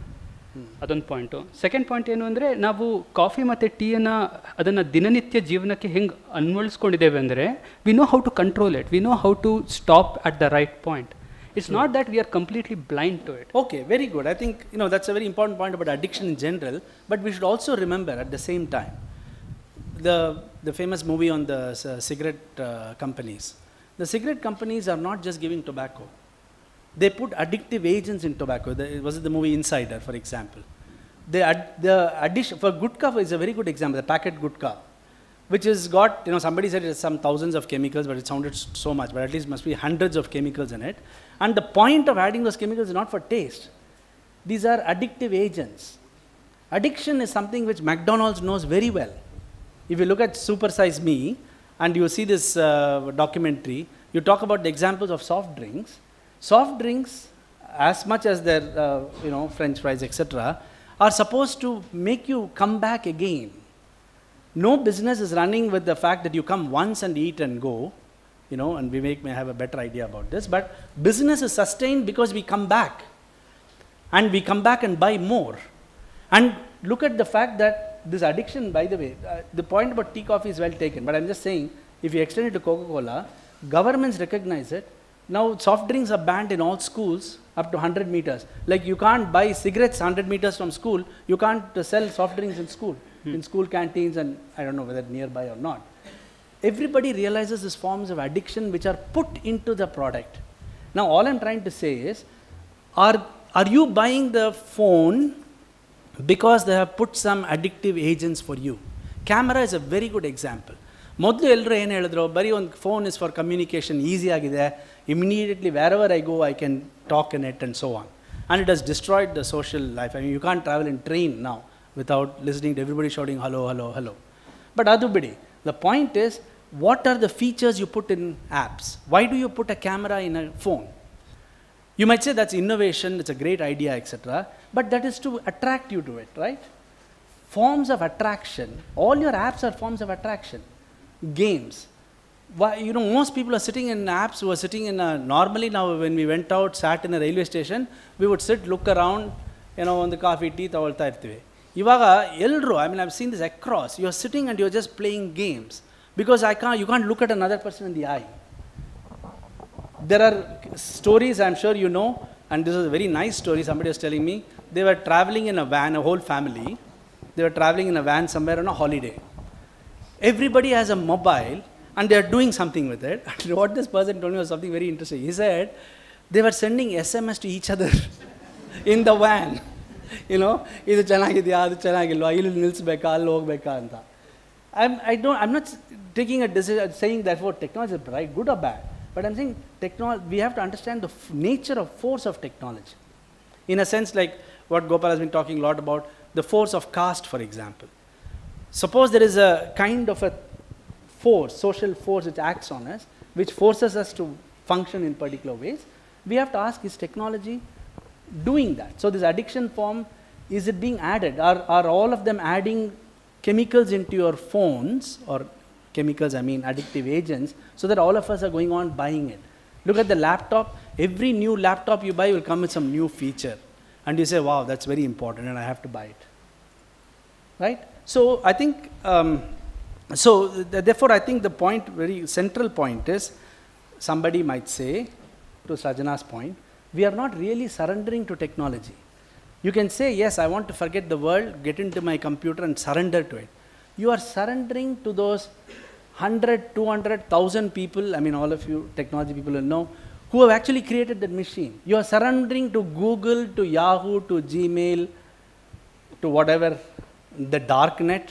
ಅದೊಂದು ಪಾಯಿಂಟು. ಸೆಕೆಂಡ್ ಪಾಯಿಂಟ್ ಏನು ಅಂದರೆ ನಾವು ಕಾಫಿ ಮತ್ತು ಟೀಯನ್ನು ಅದನ್ನು ದಿನನಿತ್ಯ ಜೀವನಕ್ಕೆ ಹೆಂಗೆ ಅನ್ವಯಿಸ್ಕೊಂಡಿದ್ದೇವೆ ಅಂದರೆ we know how to control it, we know how to stop at the right point. It's not that we are completely blind to it. Okay, very good. I think that's a very important point about addiction in general, but we should also remember at the same time the famous movie on the cigarette companies. The cigarette companies are not just giving tobacco. They put addictive agents in tobacco. Was it the movie Insider, for example? The addition for gutka is a very good example. The packet gutka, which has got, somebody said it has some thousands of chemicals, but it sounded so much, but at least must be hundreds of chemicals in it. And the point of adding those chemicals is not for taste. These are addictive agents. Addiction is something which McDonald's knows very well. If you look at Super Size Me, and you see this documentary, you talk about the examples of soft drinks. Soft drinks, as much as their, French fries, etc., are supposed to make you come back again. No business is running with the fact that you come once and eat and go, and Vivek may have a better idea about this, but business is sustained because we come back. And we come back and buy more. And look at the fact that this addiction, by the way, the point about tea, coffee is well taken, but I'm just saying, if you extend it to Coca-Cola, governments recognize it. Now soft drinks are banned in all schools up to 100 meters. Like you can't buy cigarettes 100 meters from school, you can't sell soft drinks in school. In school canteens, and I don't know whether nearby or not. Everybody realizes these forms of addiction which are put into the product. Now all I'm trying to say is, are you buying the phone because they have put some addictive agents for you? Camera is a very good example. ಮೊದಲು ಎಲ್ಲರೂ ಏನು ಹೇಳಿದ್ರು, ಬರೀ ಒಂದು phone is for communication, easy ಆಗಿದೆ, immediately wherever I go I can talk in it and so on. And it has destroyed the social life. I mean you can travel in train now without listening to everybody shouting hello, hello, hello. But adu bidi, the point is, what are the features you put in apps? Why do you put a camera in a phone? You might say that's innovation, it's a great idea, etc. But that is to attract you to it, right? Forms of attraction. All your apps are forms of attraction. Games. Why, you know, most people are sitting in apps who are sitting in a, normally now when we went out, sat in a railway station, we would sit, look around, you know, on the coffee, tea, tawalta irtive. Ivaga, elru, I mean, I've seen this across. You're sitting and you're just playing games. Because you can't look at another person in the eye. There are stories, I'm sure you know, and this is a very nice story somebody was telling me. They were traveling in a van, a whole family. They were traveling in a van somewhere on a holiday. Everybody has a mobile and they are doing something with it. And what this person told me was something very interesting. He said they were sending SMS to each other in the van. You know, idu chanagidya, adu chanagilva, illu nilsbeka, allu hogbeka anta. I'm not taking a decision saying therefore technology is right, good or bad. But I'm saying we have to understand the nature of force of technology. In a sense, like what Gopal has been talking a lot about, the force of caste, for example. Suppose there is a kind of a force, social force which acts on us, which forces us to function in particular ways. We have to ask, is technology doing that? So this addiction form, is it being added? Are all of them adding chemicals into your phones, or chemicals, I mean addictive agents, so that all of us are going on buying it? Look at the laptop. Every new laptop you buy will come with some new feature. And you say, wow, that's very important and I have to buy it. Right? So I think, therefore I think the point, very central point is, somebody might say, to Srujana's point, we are not really surrendering to technology. You can say, yes, I want to forget the world, get into my computer and surrender to it. You are surrendering to those 100, 200, 1,000 people, I mean all of you technology people will know, who have actually created that machine. You are surrendering to Google, to Yahoo, to Gmail, to whatever, the darknet.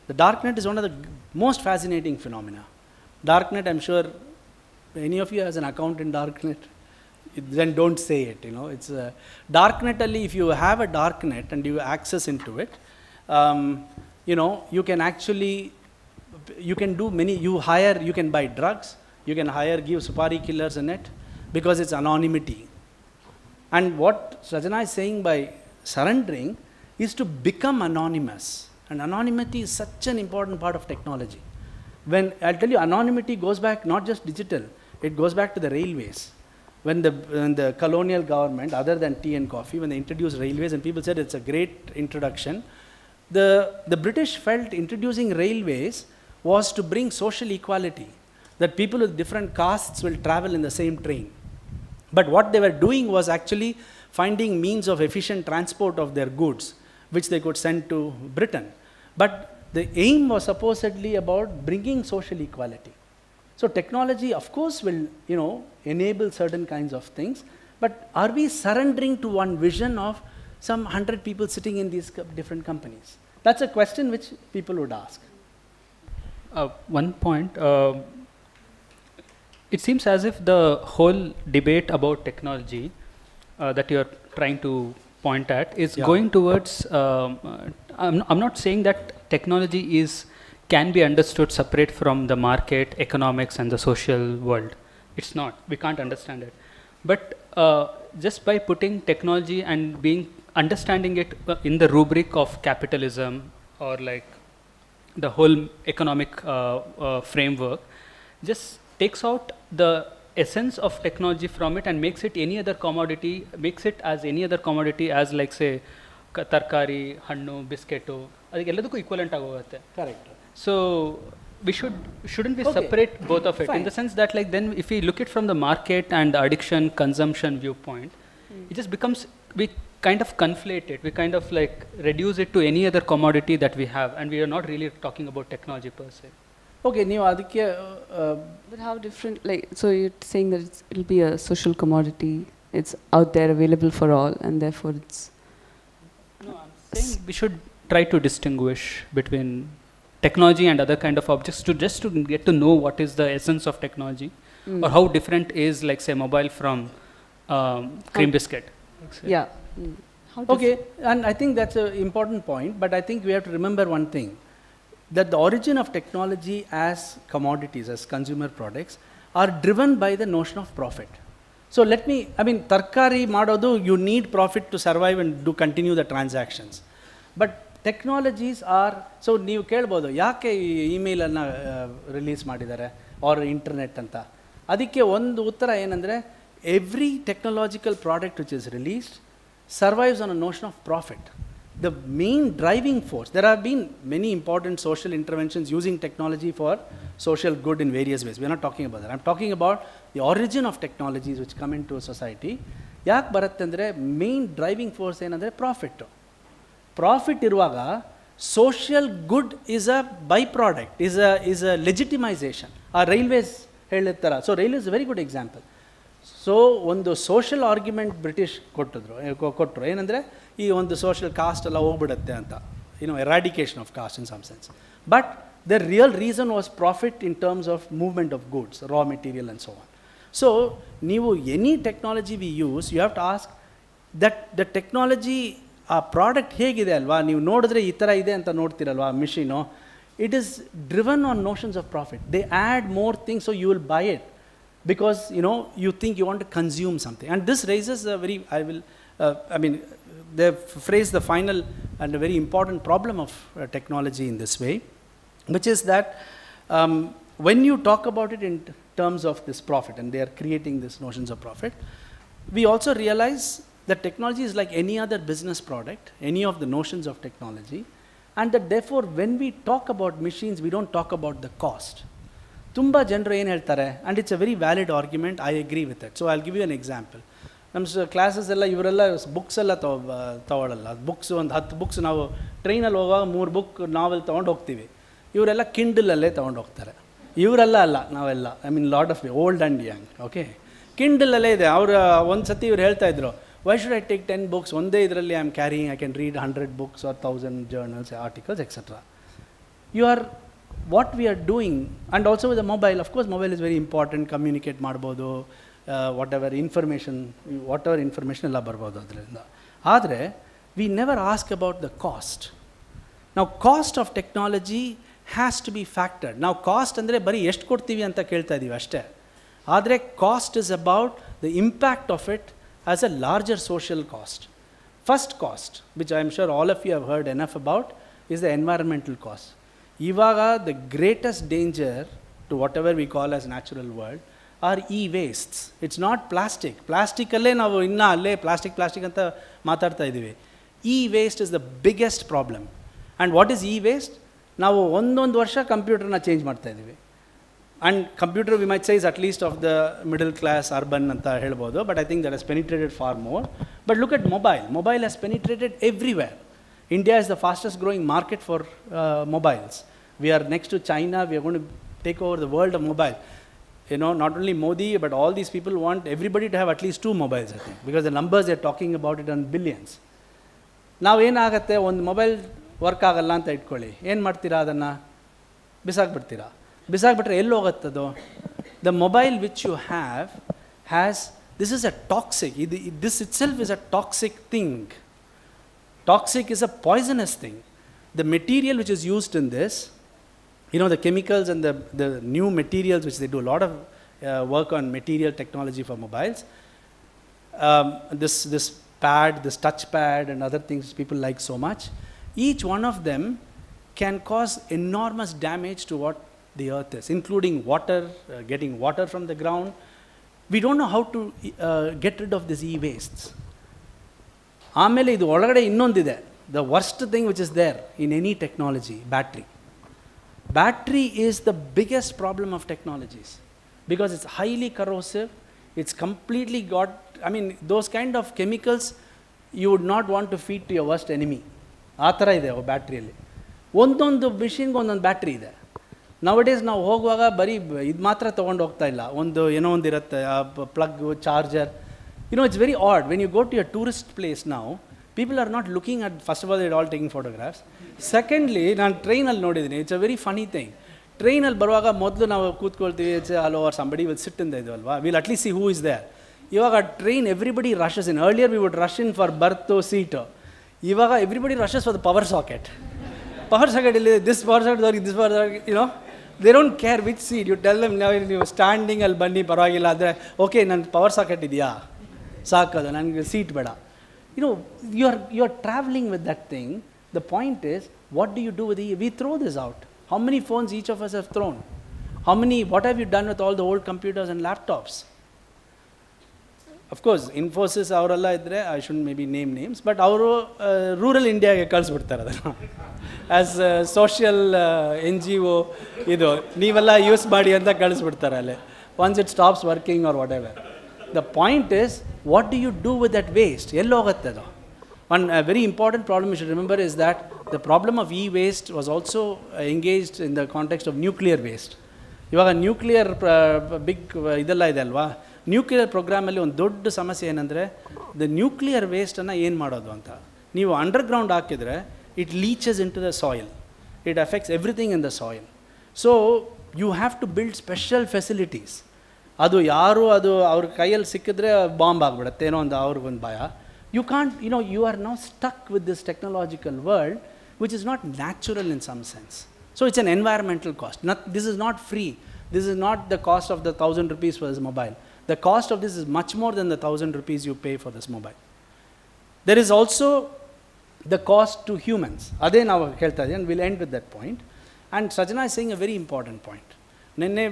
The darknet is one of the most fascinating phenomena. Darknet, I'm sure any of you has an account in darknet. Then don't say it, you know. It's a darknet only. If you have a darknet and you access into it, you know, you can actually, you can do many, you can buy drugs, you can give Supari killers in it, because it's anonymity. And what Srujana is saying by surrendering is to become anonymous. And anonymity is such an important part of technology. When, I'll tell you, anonymity goes back not just digital, it goes back to the railways. When the colonial government, other than tea and coffee, when they introduced railways and people said it's a great introduction, the British felt introducing railways was to bring social equality, that people with different castes will travel in the same train. But what they were doing was actually finding means of efficient transport of their goods, which they could send to Britain. But the aim was supposedly about bringing social equality. So technology, of course, will, you know, enable certain kinds of things, but are we surrendering to one vision of some 100 people sitting in these different companies? That's a question which people would ask. One point, it seems as if the whole debate about technology that you're trying to point at is going towards, I'm not saying that technology can be understood separate from the market, economics and the social world. It's not, we can't understand it. But just by putting technology and understanding it in the rubric of capitalism, or like the whole economic framework, just takes out the essence of technology from it and makes it any other commodity, as like say tarkari, hannu, biscuito, adikku equivalent agogutte. Correct. So we shouldn't we separate both of it? Fine. In the sense that, like, then if we look at from the market and the addiction consumption viewpoint, it just becomes, we kind of conflate it, we kind of like reduce it to any other commodity that we have, and we are not really talking about technology per se. Okay, but how different, like, so you're saying that it'll be a social commodity, it's out there available for all, and therefore it's... No, I'm saying we should try to distinguish between technology and other kind of objects, to just to get to know what is the essence of technology, or how different is, like, say, mobile from cream biscuit. Yeah. Okay, and I think that's an important point, but I think we have to remember one thing, that the origin of technology as commodities, as consumer products, are driven by the notion of profit. So let me, I mean, tarkari ಮಾಡೋದು, you need profit to survive and do continue the transactions. But technologies are, so ನೀವು ಕೇಳ್ಬೋದು ಯಾಕೆ ಈ ಇಮೇಲನ್ನು release ಮಾಡಿದ್ದಾರೆ R internet ಅಂತ. ಅದಕ್ಕೆ ಒಂದು ಉತ್ತರ ಏನಂದರೆ, every technological product which is released survives on a notion of profit. The main driving force, there have been many important social interventions using technology for social good in various ways. We are not talking about that. I am talking about the origin of technologies which come into a society. ಯಾಕೆ ಬರುತ್ತೆ ಅಂದರೆ, main driving force ಏನಂದರೆ profit. Profit ಇರುವಾಗ social good is a by product, is a legitimization. ಆ railways ಹೇಳಿರ್ತಾರ. So railway is very good example. So ಒಂದು social argument British ಕೊಟ್ಟರು ಏನಂದರೆ, ಈ ಒಂದು ಸೋಷಿಯಲ್ ಕಾಸ್ಟ್ ಎಲ್ಲ ಹೋಗ್ಬಿಡುತ್ತೆ ಅಂತ, eradication of caste in some sense. But the real reason was profit in terms of movement of goods, raw material and so on. So ನೀವು any technology V use, you have to ask that the technology, ಆ product ಹೇಗಿದೆ ಅಲ್ವಾ, ನೀವು ನೋಡಿದ್ರೆ ಈ ಥರ ಇದೆ ಅಂತ ನೋಡ್ತೀರಲ್ವಾ machine, it is driven on notions of profit. They add more things, so you will buy it because you think you want to consume something. And this raises a very, they phrase the final and a very important problem of technology in this way, which is that when you talk about it in terms of this profit, and they are creating these notions of profit, we also realize that technology is like any other business product, any of the notions of technology, and that therefore when we talk about machines, we don't talk about the cost. ತುಂಬ ಜನರು ಏನು ಹೇಳ್ತಾರೆ, and it's a very valid argument, I agree with it. So I give you an example. ನಮ್ಮ classes ಎಲ್ಲ ಇವರೆಲ್ಲ books ಎಲ್ಲ ತೊಗೊಳ್ಳಲ್ಲ. Books ಒಂದು 10 books ನಾವು ಟ್ರೈನಲ್ಲಿ ಹೋಗುವಾಗ 3 ಬುಕ್ ನಾವೆಲ್ ತೊಗೊಂಡು ಹೋಗ್ತೀವಿ. ಇವರೆಲ್ಲ ಕಿಂಡಲಲ್ಲೇ ತೊಗೊಂಡು ಹೋಗ್ತಾರೆ. ಇವರೆಲ್ಲ ಅಲ್ಲ, ನಾವೆಲ್ಲ, I mean lot of old and young. Okay, ಕಿಂಡಲಲ್ಲೇ ಇದೆ. ಅವರು ಒಂದು ಸತಿ ಇವ್ರು ಹೇಳ್ತಾಯಿದ್ರು, why should I take 10 books, ಒಂದೇ ಇದರಲ್ಲಿ I am carrying, I can read 100 books or 1000 journals, articles, etc. You are what we are doing. And also with the mobile, of course mobile is very important, communicate ಮಾಡ್ಬೋದು, whatever information ಎಲ್ಲ ಬರ್ಬೋದು ಅದರಿಂದ. ಆದರೆ we never ask about the cost. Now cost of technology has to be factored. Now cost ಅಂದರೆ ಬರೀ ಎಷ್ಟು ಕೊಡ್ತೀವಿ ಅಂತ ಕೇಳ್ತಾ ಇದ್ದೀವಿ ಅಷ್ಟೇ. ಆದರೆ cost is about the impact of it as a larger social cost. First cost, which I am sure all of you have heard enough about, is the environmental cost. ಇವಾಗ the greatest danger to whatever we call as natural world are e-wastes. It's not plastic. ಪ್ಲಾಸ್ಟಿಕಲ್ಲೇ ನಾವು ಇನ್ನೂ ಅಲ್ಲೇ plastic ಅಂತ ಮಾತಾಡ್ತಾ ಇದ್ದೀವಿ. E-waste is the biggest problem. And what is e-waste? ನಾವು ಒಂದೊಂದು ವರ್ಷ ಕಂಪ್ಯೂಟರ್ನ ಚೇಂಜ್ ಮಾಡ್ತಾ ಇದ್ದೀವಿ. And computer we might size at least of the middle class urban ಅಂತ ಹೇಳ್ಬೋದು, but I think that has penetrated far more. But look at mobile. Mobile has penetrated everywhere. India is the fastest growing market for mobiles. We are next to China. We are going to take over the world of mobile. Not only Modi, but all these people want everybody to have at least 2 mobiles, I think, because the numbers they are talking about it on billions. Now ಏನಾಗುತ್ತೆ, ಒಂದು mobile work ಆಗಲ್ಲ ಅಂತ ಇಟ್ಕೊಳ್ಳಿ, ಏನು ಮಾಡ್ತೀರಾ, ಅದನ್ನು ಬಿಸಾಕ್ಬಿಡ್ತೀರಾ. ಬಿಸಾಕ್ಬಿಟ್ರೆ ಎಲ್ಲಿ ಹೋಗುತ್ತದು? The mobile which you have has, this is a toxic, this itself is a toxic thing. Toxic is a poisonous thing. The material which is used in this, the chemicals and the new materials which they do a lot of work on material technology for mobiles, this pad, this touch pad and other things people like so much, each one of them can cause enormous damage to what the earth is, including water, getting water from the ground. We don't know how to get rid of these e-wastes. ಆಮೇಲೆ ಇದು ಒಳಗಡೆ ಇನ್ನೊಂದಿದೆ, the worst thing which is there in any technology, battery. Battery is the biggest problem of technologies because it's highly corrosive. It's completely got, those kind of chemicals you would not want to feed to your worst enemy. ಆ ಥರ ಇದೆ ಬ್ಯಾಟ್ರಿಯಲ್ಲಿ. ಒಂದೊಂದು ಮಿಷಿನ್ಗೆ ಒಂದೊಂದು battery ಇದೆ. Nowadays ನಾವು ಹೋಗುವಾಗ ಬರೀ ಇದು ಮಾತ್ರ ತೊಗೊಂಡು ಹೋಗ್ತಾ ಇಲ್ಲ, ಒಂದು ಇರುತ್ತೆ, plug, charger. It's very odd. When you go to a tourist place now, people are not looking at, first of all, they're all taking photographs. Secondly, ನಾನು ಟ್ರೈನಲ್ಲಿ ನೋಡಿದ್ದೀನಿ, it's a very funny thing. ಟ್ರೈನಲ್ಲಿ ಬರುವಾಗ ಮೊದಲು ನಾವು ಕೂತ್ಕೊಳ್ತೀವಿ, hello or somebody will sit ಇಂದ ಇದು ಅಲ್ವಾ, will at least see who is there. ಇವಾಗ train everybody rushes in. Earlier we would rush in for berth, seat. ಇವಾಗ everybody rushes for the power socket. Power socket ಇಲ್ಲಿ, this power socket, They don't care which seat. You tell them, now you standing ಅಲ್ಲಿ ಬನ್ನಿ ಪರವಾಗಿಲ್ಲ ಆದರೆ okay ನನ್ನ power socket ಇದೆಯಾ ಸಾಕದು ನನಗೆ ಸೀಟ್ ಬೇಡ. You are traveling with that thing. The point is, what do you do with we throw this out. How many phones each of us have thrown? What have you done with all the old computers and laptops? Of course, Infosys ಅವರೆಲ್ಲ ಇದ್ದರೆ, I shouldn't maybe name names, but ಅವರು rural ಇಂಡಿಯಾಗೆ ಕಳಿಸ್ಬಿಡ್ತಾರೆ ಅದನ್ನು as social NGO ಇದು ನೀವೆಲ್ಲ use ಮಾಡಿ ಅಂತ ಕಳಿಸ್ಬಿಡ್ತಾರೆ ಅಲ್ಲೇ once it stops working or whatever. The point is, what do you do with that waste? ಎಲ್ಲೋಗುತ್ತೆ ಅದು? One very important problem you should remember is that the problem of e-waste was also engaged in the context of nuclear waste. ಇವಾಗ nuclear big ಇದೆಲ್ಲ ಇದೆ ಅಲ್ವಾ, nuclear ಪ್ರೋಗ್ರಾಮಲ್ಲಿ ಒಂದು ದೊಡ್ಡ ಸಮಸ್ಯೆ ಏನಂದರೆ, ದ ನ್ಯೂಕ್ಲಿಯರ್ ವೇಸ್ಟನ್ನು ಏನು ಮಾಡೋದು ಅಂತ. ನೀವು ಅಂಡರ್ಗ್ರೌಂಡ್ ಹಾಕಿದರೆ it leaches in to the soil, it affects everything in the soil. So you have to build special facilities. ಅದು ಯಾರು ಅದು ಅವ್ರ ಕೈಯಲ್ಲಿ ಸಿಕ್ಕಿದ್ರೆ ಬಾಂಬ್ ಆಗಿಬಿಡುತ್ತೆ ಏನೋ ಒಂದು ಅವ್ರಿಗೊಂದು ಭಯ. You can't, you are now stuck with this technological world which is not natural in some sense. So it's an environmental cost. This is not free. This is not the cost of the 1,000 rupees for this mobile. The cost of this is much more than the 1,000 rupees you pay for this mobile. There is also the cost to humans. Ade now helta and we'll end with that point. And Srujana is saying a very important point. Nenne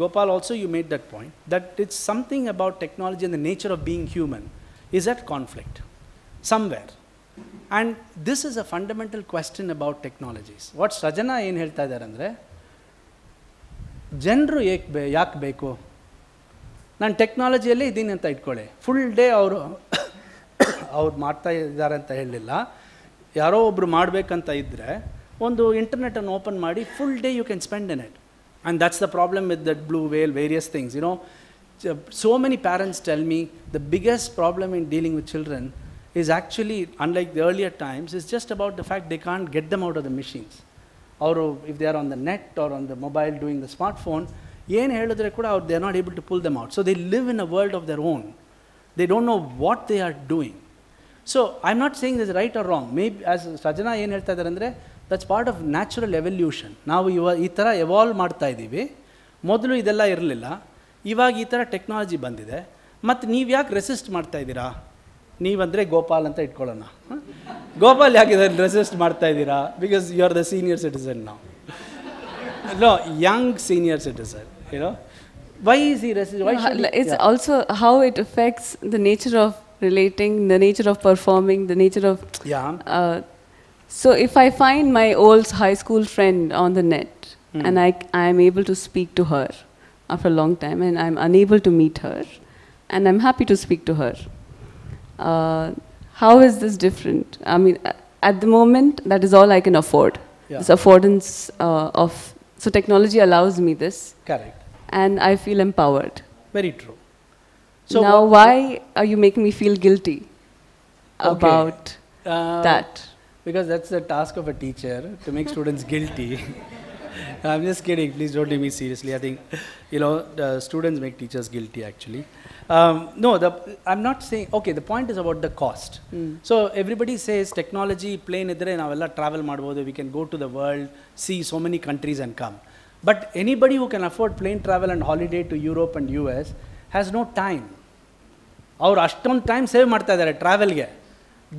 Gopal also you made that point, that it's something about technology and the nature of being human is at conflict somewhere. And this is a fundamental question about technologies. What Srujana ಏನು ಹೇಳ್ತಾ ಇದ್ದಾರೆ ಅಂದರೆ, ಜನರು ಯಾಕೆ ಬೇಕು? ನಾನು ಟೆಕ್ನಾಲಜಿಯಲ್ಲೇ ಇದ್ದೀನಿ ಅಂತ ಇಟ್ಕೊಳ್ಳಿ, ಫುಲ್ ಡೇ ಅವ್ರು ಮಾಡ್ತಾ ಇದ್ದಾರೆ ಅಂತ ಹೇಳಲಿಲ್ಲ, ಯಾರೋ ಒಬ್ಬರು ಮಾಡಬೇಕಂತ ಇದ್ದರೆ ಒಂದು ಇಂಟರ್ನೆಟನ್ನು ಓಪನ್ ಮಾಡಿ full day you can spend in it. And that's the problem with that blue whale, various things. So many parents tell me the biggest problem in dealing with children is actually, unlike the earlier times, is just about the fact they can't get them out of the machines. Or if they are on the net or on the mobile doing the smartphone, they are not able to pull them out. So they live in a world of their own. They don't know what they are doing. So I'm not saying this is right or wrong. Maybe, as Srujana ಏನು ಹೇಳ್ತಾ ಇದ್ದಾರೆ ಅಂದರೆ, that's part of natural evolution. ನಾವು ಈ ಥರ evolve ಮಾಡ್ತಾ ಇದ್ದೀವಿ. ಮೊದಲು ಇದೆಲ್ಲ ಇರಲಿಲ್ಲ, ಇವಾಗ ಈ ಥರ ಟೆಕ್ನಾಲಜಿ ಬಂದಿದೆ. ಮತ್ತು ನೀವು ಯಾಕೆ ರೆಸಿಸ್ಟ್ ಮಾಡ್ತಾ ಇದ್ದೀರಾ? ನೀವಂದರೆ ಗೋಪಾಲ್ ಅಂತ ಇಟ್ಕೊಳ್ಳೋಣ. ಗೋಪಾಲ್ ಯಾಕೆ ಇದನ್ನು ರೆಸಿಸ್ಟ್ ಮಾಡ್ತಾ ಇದ್ದೀರಾ? Because you are the senior citizen ನಾವು. No, young senior citizen. Why is he resist? Why should he? It's also how it affects the nature of relating, the nature of performing, the nature of... So if I find my old high school friend on the net and I am able to speak to her after a long time and I'm unable to meet her and I'm happy to speak to her, how is this different? I mean, at the moment, that is all I can afford. This affordance of... So technology allows me this. Correct. And I feel empowered. Very true. So now why are you making me feel guilty about that? Because that's the task of a teacher, to make students guilty. I'm just kidding, please don't take me seriously. I think, the students make teachers guilty actually. No, I'm not saying, okay, the point is about the cost. So everybody says technology, plane idre navella travel madbodu, we can go to the world, see so many countries and come. But anybody who can afford plane travel and holiday to Europe and US has no time. Our ashton time save ಮಾಡ್ತಾ ಇದ್ದಾರೆ travelಗೆ.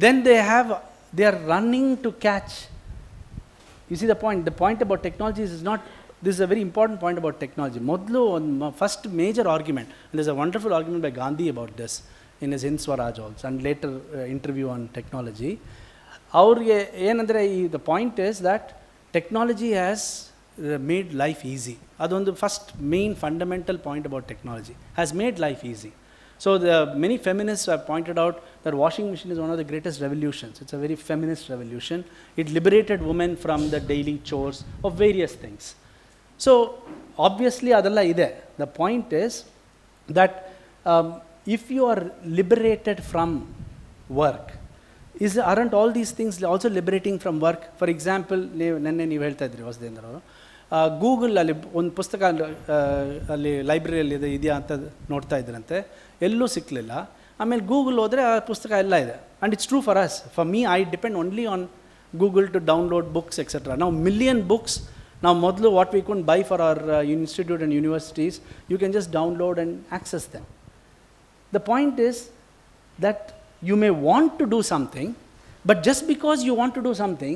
Then they are running to catch. You see the point? The point about technology is not, this is a very important point about technology. Modlu, first major argument, and there's a wonderful argument by Gandhi about this in his Hind Swaraj also, and later interview on technology. The point is that technology has made life easy. That's the first main fundamental point about technology, has made life easy. So many feminists have pointed out that washing machine is one of the greatest revolutions. It's a very feminist revolution. It liberated women from the daily chores of various things. So obviously adalla ide. The point is that if you are liberated from work, aren't all these things also liberating from work? For example, nanne ನೀವು ಹೇಳ್ತಾ ಇದ್ರಿ ವಸುದೇಂದ್ರ ಅವರು, Google ಅಲ್ಲಿ ಒಂದು ಪುಸ್ತಕ ಅಲ್ಲಿ ಲೈಬ್ರರಿಯಲ್ಲಿ ಇದೆಯಾ ಅಂತ ನೋಡ್ತಾ ಇದ್ರಂತೆ, ಎಲ್ಲೂ ಸಿಕ್ಕಲಿಲ್ಲ. ಆಮೇಲೆ ಗೂಗಲ್ ಹೋದರೆ ಆ ಪುಸ್ತಕ ಎಲ್ಲ ಇದೆ. And it's true for us. For me, I depend only on Google to download books etcetera. ನಾವು million books Now, modlu what we couldn't buy for our institute and universities, you can just download and access them. The point is that you may want to do something, but just because you want to do something,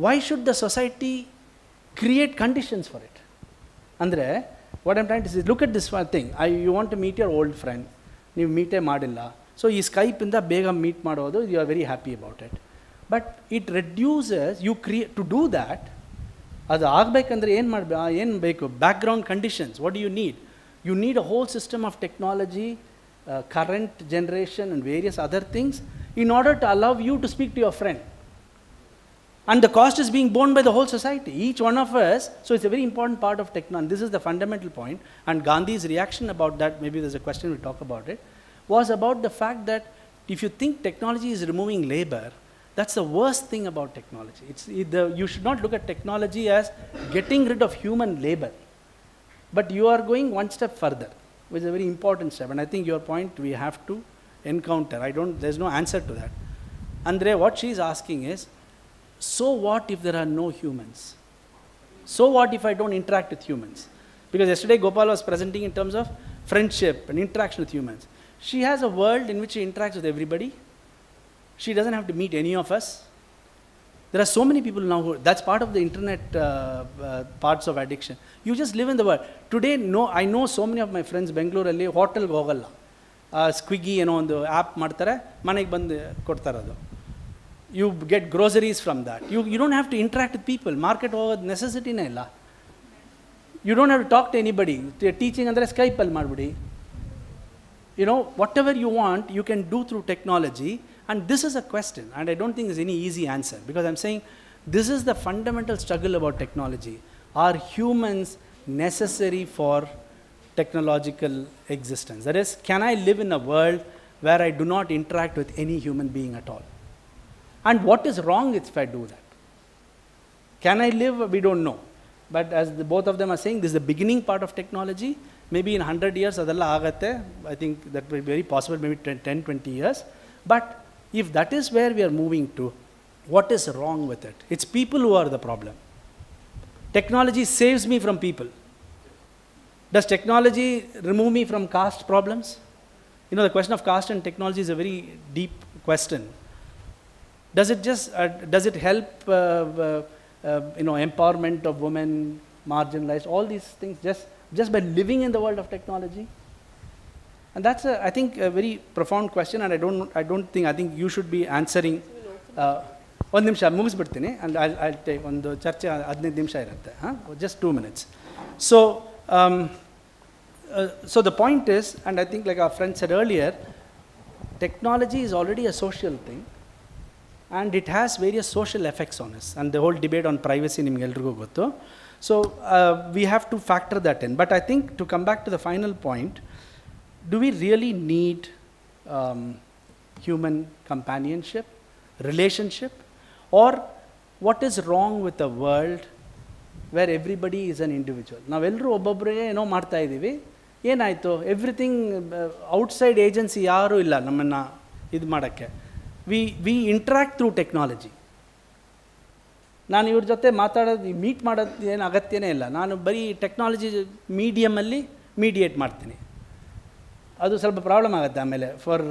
why should the society create conditions for it? Andre, what I'm trying to say is, look at this one thing. You want to meet your old friend. You meet a madilla. So, you Skype in the bega meet madodu, you are very happy about it. But it reduces, you create, to do that, ಅದು ಆಗಬೇಕಂದ್ರೆ ಏನು ಬೇಕು? Background conditions. What do you need? You need a whole system of technology, current generation and various other things in order to allow you to speak to your friend. And the cost is being borne by the whole society, each one of us. So it's a very important part of technology. This is the fundamental point. And Gandhi's reaction about that, maybe there's a question we'll talk about it, was about the fact that if you think technology is removing labor, that's the worst thing about technology. You should not look at technology as getting rid of human labor. But you are going one step further, which is a very important step. And I think your point we have to encounter. There's no answer to that. Andre, what she's asking is, so what if there are no humans? So what if I don't interact with humans? Because yesterday Gopal was presenting in terms of friendship and interaction with humans. She has a world in which she interacts with everybody. She doesn't have to meet any of us. There are so many people now that's part of the internet parts of addiction. You just live in the world. Today, I know so many of my friends, Bengaluru, hotel hogalla. Swiggy, on the app, manege bandu kodtaradu. You get groceries from that. You don't have to interact with people. Market hogod necessity na illa. You don't have to talk to anybody. Teaching andre Skype al madbidi. Whatever you want, you can do through technology. And this is a question, and I don't think there's any easy answer, because I'm saying this is the fundamental struggle about technology. Are humans necessary for technological existence? That is, can I live in a world where I do not interact with any human being at all? And what is wrong if I do that? Can I live? We don't know. But as both of them are saying, this is the beginning part of technology. Maybe in 100 years, adalla agate. I think that will be very possible, maybe 10, 20 years. But if that is where we are moving to, what is wrong with it? It's people who are the problem. Technology saves me from people. Does technology remove me from caste problems? The question of caste and technology is a very deep question. Does it help empowerment of women, marginalized, all these things just by living in the world of technology? And that's, I think, a very profound question, and I think you should be answering. One nimsha mugisbidtini, and I'll take ಒಂದು ಚರ್ಚೆ 15 ನಿಮಿಷ ಇರುತ್ತೆ, just 2 minutes. So the point is, and I think like our friend said earlier, technology is already a social thing, and it has various social effects on us, and the whole debate on privacy ನಿಮಗೆ ಎಲ್ರಿಗೂ ಗೊತ್ತು. So we have to factor that in. But I think to come back to the final point, do we really need human companionship, relationship, or what is wrong with a world where everybody is an individual? ನಾವೆಲ್ಲರೂ ಒಬ್ಬೊಬ್ಬರೇ ಏನೋ ಮಾಡ್ತಾ ಇದ್ದೀವಿ, ಏನಾಯಿತು? Everything outside agency ಯಾರೂ ಇಲ್ಲ ನಮ್ಮನ್ನು ಇದು ಮಾಡೋಕ್ಕೆ. We interact through technology. ನಾನು ಇವ್ರ ಜೊತೆ ಮೀಟ್ ಮಾಡೋದು ಏನು ಅಗತ್ಯನೇ ಇಲ್ಲ. ನಾನು ಬರೀ ಟೆಕ್ನಾಲಜಿ ಮೀಡಿಯಮಲ್ಲಿ ಮೀಡಿಯೇಟ್ ಮಾಡ್ತೀನಿ. ಅದು ಸ್ವಲ್ಪ ಪ್ರಾಬ್ಲಮ್ ಆಗುತ್ತೆ ಆಮೇಲೆ. For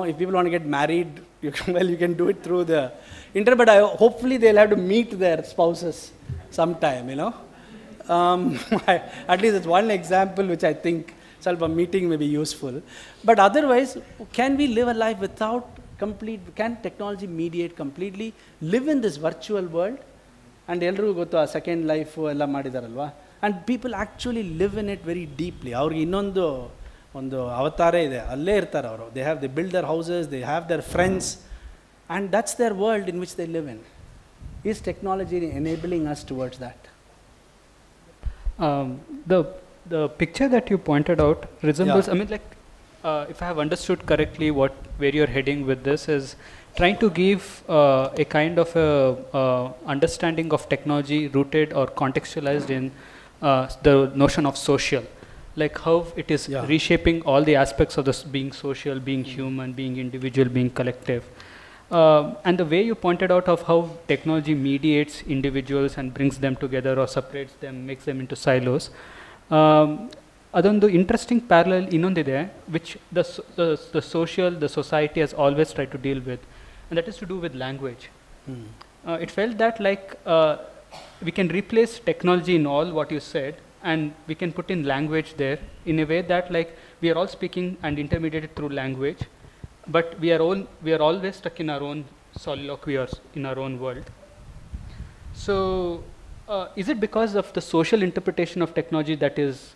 if people want to get married, you can do it through the internet, but hopefully they'll have to meet their spouses sometime, at least it's one example which I think ಸ್ವಲ್ಪ meeting may be useful. But otherwise, can we live a life without can technology mediate completely, live in this virtual world? And ಎಲ್ರಿಗೂ ಗೊತ್ತು ಆ second life ಎಲ್ಲ ಮಾಡಿದಾರಲ್ವಾ, and people actually live in it very deeply. ಅವ್ರಿಗೆ ಒಂದು ಅವತಾರ ಇದೆ, ಅಲ್ಲೇ ಇರ್ತಾರೆ ಅವರು. They build their houses, they have their friends, and that's their world in which they live in. Is technology enabling us towards that? The picture that you pointed out resembles, if I have understood correctly where you're heading with this is trying to give a kind of understanding of technology rooted or contextualized in the notion of social. Like how it is reshaping all the aspects of this being social, being human, being individual, being collective. And the way you pointed out of how technology mediates individuals and brings them together or separates them, makes them into silos. Adondu interesting parallel innondide, which the society has always tried to deal with, and that is to do with language. It felt that like we can replace technology in all what you said, and we can put in language there in a way that like we are all speaking and intermediated through language, but we are always stuck in our own soliloquy or in our own world. So is it because of the social interpretation of technology that is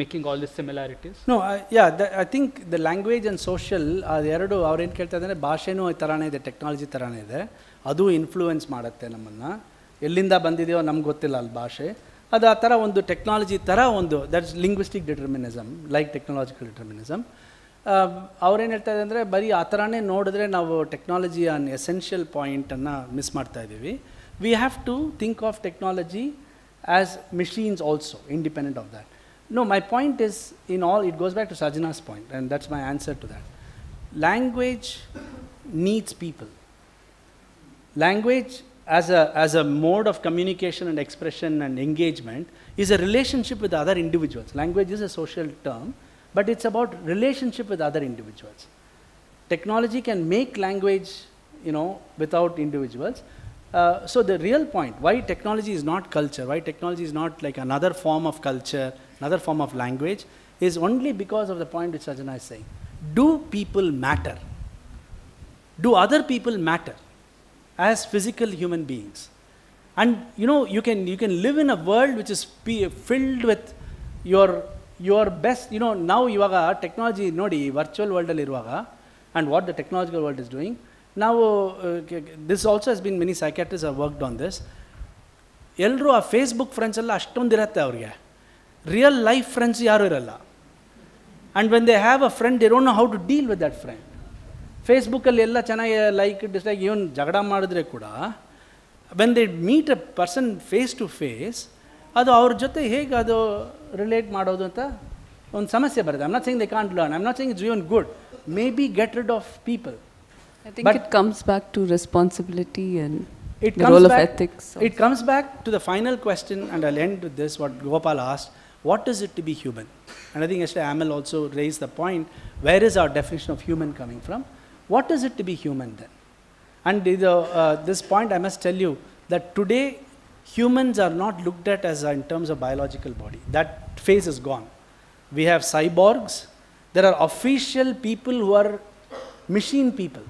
making all these similarities? No, I think the language and social ಎರಡು ಅವ್ರು ಏನು ಕೇಳ್ತಾ ಇದ್ದಾರೆ, ಭಾಷೆನೂ ಈ ಥರನೇ ಇದೆ, technology ಥರನೇ ಇದೆ, ಅದು ಇನ್ಫ್ಲೂಯೆನ್ಸ್ ಮಾಡುತ್ತೆ ನಮ್ಮನ್ನು, ಎಲ್ಲಿಂದ ಬಂದಿದೆಯೋ ನಮ್ಗೆ ಗೊತ್ತಿಲ್ಲ ಅಲ್ಲಿ ಭಾಷೆ, ಅದು ಆ ಥರ ಒಂದು ಟೆಕ್ನಾಲಜಿ ಥರ ಒಂದು that's linguistic determinism, like technological determinism. ಅವ್ರೇನು ಹೇಳ್ತಾ ಇದೆ ಅಂದರೆ, ಬರೀ ಆ ಥರನೇ ನೋಡಿದ್ರೆ ನಾವು ಟೆಕ್ನಾಲಜಿ ಆನ್ ಎಸೆನ್ಷಿಯಲ್ ಪಾಯಿಂಟನ್ನು ಮಿಸ್ ಮಾಡ್ತಾ ಇದ್ದೀವಿ. We have to think of technology as machines also, independent of that. No, my point is, in all, it goes back to Srujana's point, and that's my answer to that. Language needs people. Language as a mode of communication and expression and engagement is a relationship with other individuals. Language is a social term, but it's about relationship with other individuals. Technology can make language, without individuals. So the real point, why technology is not culture, why technology is not like another form of culture, another form of language, is only because of the point which Srujana is saying. Do people matter? Do other people matter as physical human beings? And you can live in a world which is filled with your best, now ivaga technology nodi virtual world alli iruvaga, and what the technological world is doing. Now, this also has been, many psychiatrists have worked on this. ಎಲ್ಲರೂ ಆ Facebook friends ಎಲ್ಲ ಅಷ್ಟೊಂದಿರತ್ತೆ ಅವ್ರಿಗೆ, real life friends ಯಾರೂ ಇರಲ್ಲ. And when they have a friend, they don't know how to deal with that friend. ಫೇಸ್ಬುಕ್ಕಲ್ಲಿ ಎಲ್ಲ ಚೆನ್ನಾಗಿ like dislike ಇವನ್ ಜಗಳ ಮಾಡಿದ್ರೆ ಕೂಡ, when they meet a person face to face, ಅದು ಅವ್ರ ಜೊತೆ ಹೇಗೆ ಅದು ರಿಲೇಟ್ ಮಾಡೋದು ಅಂತ ಒಂದು ಸಮಸ್ಯೆ ಬರುತ್ತೆ. I'm not saying they can't learn, I'm not saying it's even good, may be get rid of people. I think it comes back to responsibility and the role of ethics. It comes back to the final question, and I'll end with this, what Gopal asked, what is it to be human? And I think yesterday Amal also raised the point, where is our definition of human coming from? What is it to be human then? And this point I must tell you, that today humans are not looked at as in terms of biological body. That phase is gone. We have cyborgs. There are official people who are machine people.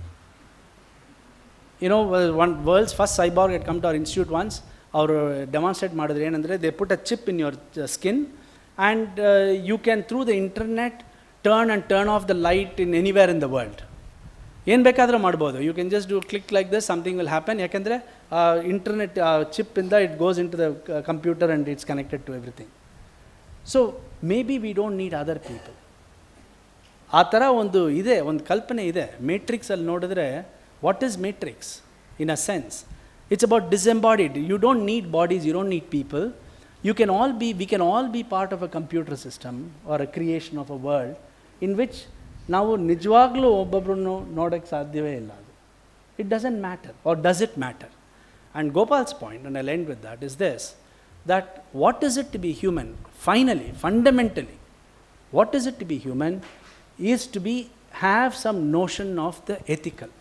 One world's first cyborg had come to our institute once. Our demonstrate ಮಾಡಿದ್ರೆ ಏನಂದರೆ, they put a chip in your skin, and you can through the internet turn off the light in anywhere in the world. ಏನು ಬೇಕಾದರೂ ಮಾಡ್ಬೋದು. You can just do click like this, something will happen. ಯಾಕೆಂದರೆ internet chip ಇಂದ it goes into the computer and it's connected to everything. So maybe we don't need other people. ಆ ಥರ ಒಂದು ಕಲ್ಪನೆ ಇದೆ. ಮೇಟ್ರಿಕ್ಸಲ್ಲಿ ನೋಡಿದ್ರೆ, what is matrix? In a sense, it's about disembodied. You don't need bodies, you don't need people. We can all be part of a computer system or a creation of a world in which ನಾವು ನಿಜವಾಗ್ಲೂ ಒಬ್ಬೊಬ್ಬರನ್ನು ನೋಡೋಕ್ಕೆ ಸಾಧ್ಯವೇ ಇಲ್ಲ. It doesn't matter, or does it matter? And Gopal's point, and I'll end with that, is this, that what is it to be human? Finally, fundamentally, what is it to be human is to have some notion of the ethical.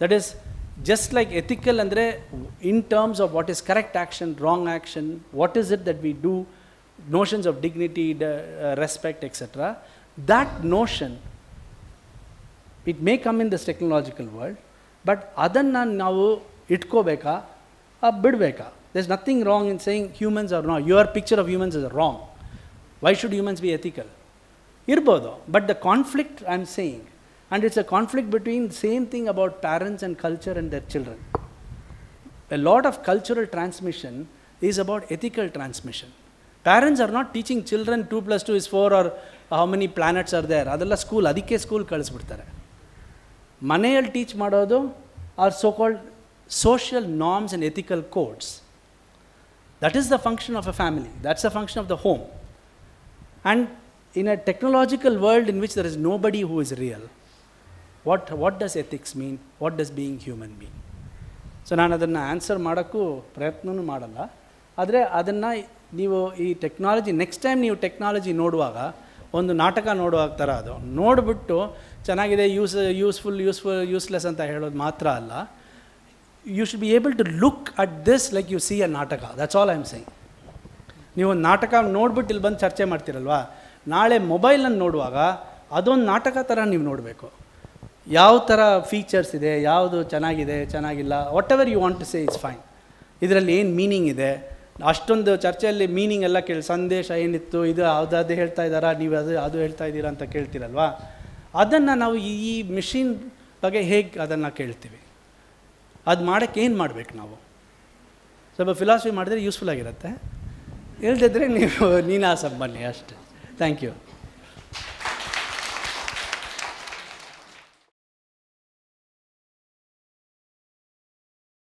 That is, just like ethical andre, in terms of what is correct action, wrong action, what is it that we do, notions of dignity, respect, etc. That notion, it may come in this technological world, but adanna navu itkobeka bidbeka. There's nothing wrong in saying humans are wrong. Your picture of humans is wrong. Why should humans be ethical? Irbodo, but the conflict I'm saying, and it's a conflict between the same thing about parents and culture and their children. A lot of cultural transmission is about ethical transmission. Parents are not teaching children 2 + 2 is 4 or how many planets are there. Adella school, adikke school ಕಳಿಸ್ಬಿಡ್ತಾರೆ. ಮನೆಯಲ್ಲಿ teach ಮಾಡೋದು are so-called social norms and ethical codes. That is the function of a family. That's the function of the home. And in a technological world in which there is nobody who is real, what does ethics mean, what does being human mean. So ನಾನು ಅದನ್ನು answer ಮಾಡೋಕ್ಕೂ ಪ್ರಯತ್ನವೂ ಮಾಡಲ್ಲ. ಆದರೆ ಅದನ್ನು ನೀವು ಈ technology next time ನೀವು technology ನೋಡುವಾಗ ಒಂದು ನಾಟಕ ನೋಡುವಾಗ ಥರ ಅದು ನೋಡಿಬಿಟ್ಟು ಚೆನ್ನಾಗಿದೆ, ಯೂಸ್ಲೆಸ್ ಅಂತ ಹೇಳೋದು ಮಾತ್ರ ಅಲ್ಲ. You should be able to look at this like you see a ನಾಟಕ. That's all I am saying. ನೀವು ಒಂದು ನಾಟಕ ನೋಡ್ಬಿಟ್ಟು ಇಲ್ಲಿ ಬಂದು ಚರ್ಚೆ ಮಾಡ್ತೀರಲ್ವಾ, ನಾಳೆ ಮೊಬೈಲನ್ನು ನೋಡುವಾಗ ಅದೊಂದು ನಾಟಕ ಥರ ನೀವು ನೋಡಬೇಕು. ಯಾವ ಥರ ಫೀಚರ್ಸ್ ಇದೆ, ಯಾವುದು ಚೆನ್ನಾಗಿದೆ, ಚೆನ್ನಾಗಿಲ್ಲ, whatever you want to say it's fine. ಇದರಲ್ಲಿ ಏನು ಮೀನಿಂಗ್ ಇದೆ, ಅಷ್ಟೊಂದು ಚರ್ಚೆಯಲ್ಲಿ ಮೀನಿಂಗ್ ಎಲ್ಲ ಕೇಳಿ ಸಂದೇಶ ಏನಿತ್ತು, ಇದು ಅದು ಹೇಳ್ತಾ ಇದ್ದಾರಾ, ನೀವು ಅದು ಹೇಳ್ತಾ ಇದ್ದೀರಾ ಅಂತ ಕೇಳ್ತೀರಲ್ವಾ, ಅದನ್ನು ನಾವು ಈ ಮಿಷಿನ್ ಬಗ್ಗೆ ಹೇಗೆ ಅದನ್ನು ಕೇಳ್ತೀವಿ? ಅದು ಮಾಡೋಕ್ಕೆ ಏನು ಮಾಡಬೇಕು ನಾವು? ಸ್ವಲ್ಪ ಫಿಲಾಸಫಿ ಮಾಡಿದ್ರೆ ಯೂಸ್ಫುಲ್ ಆಗಿರುತ್ತೆ. ಇಲ್ದಿದ್ರೆ ನೀವು ನೀನಾಸಂ ಬನ್ನಿ ಅಷ್ಟೆ. Thank you.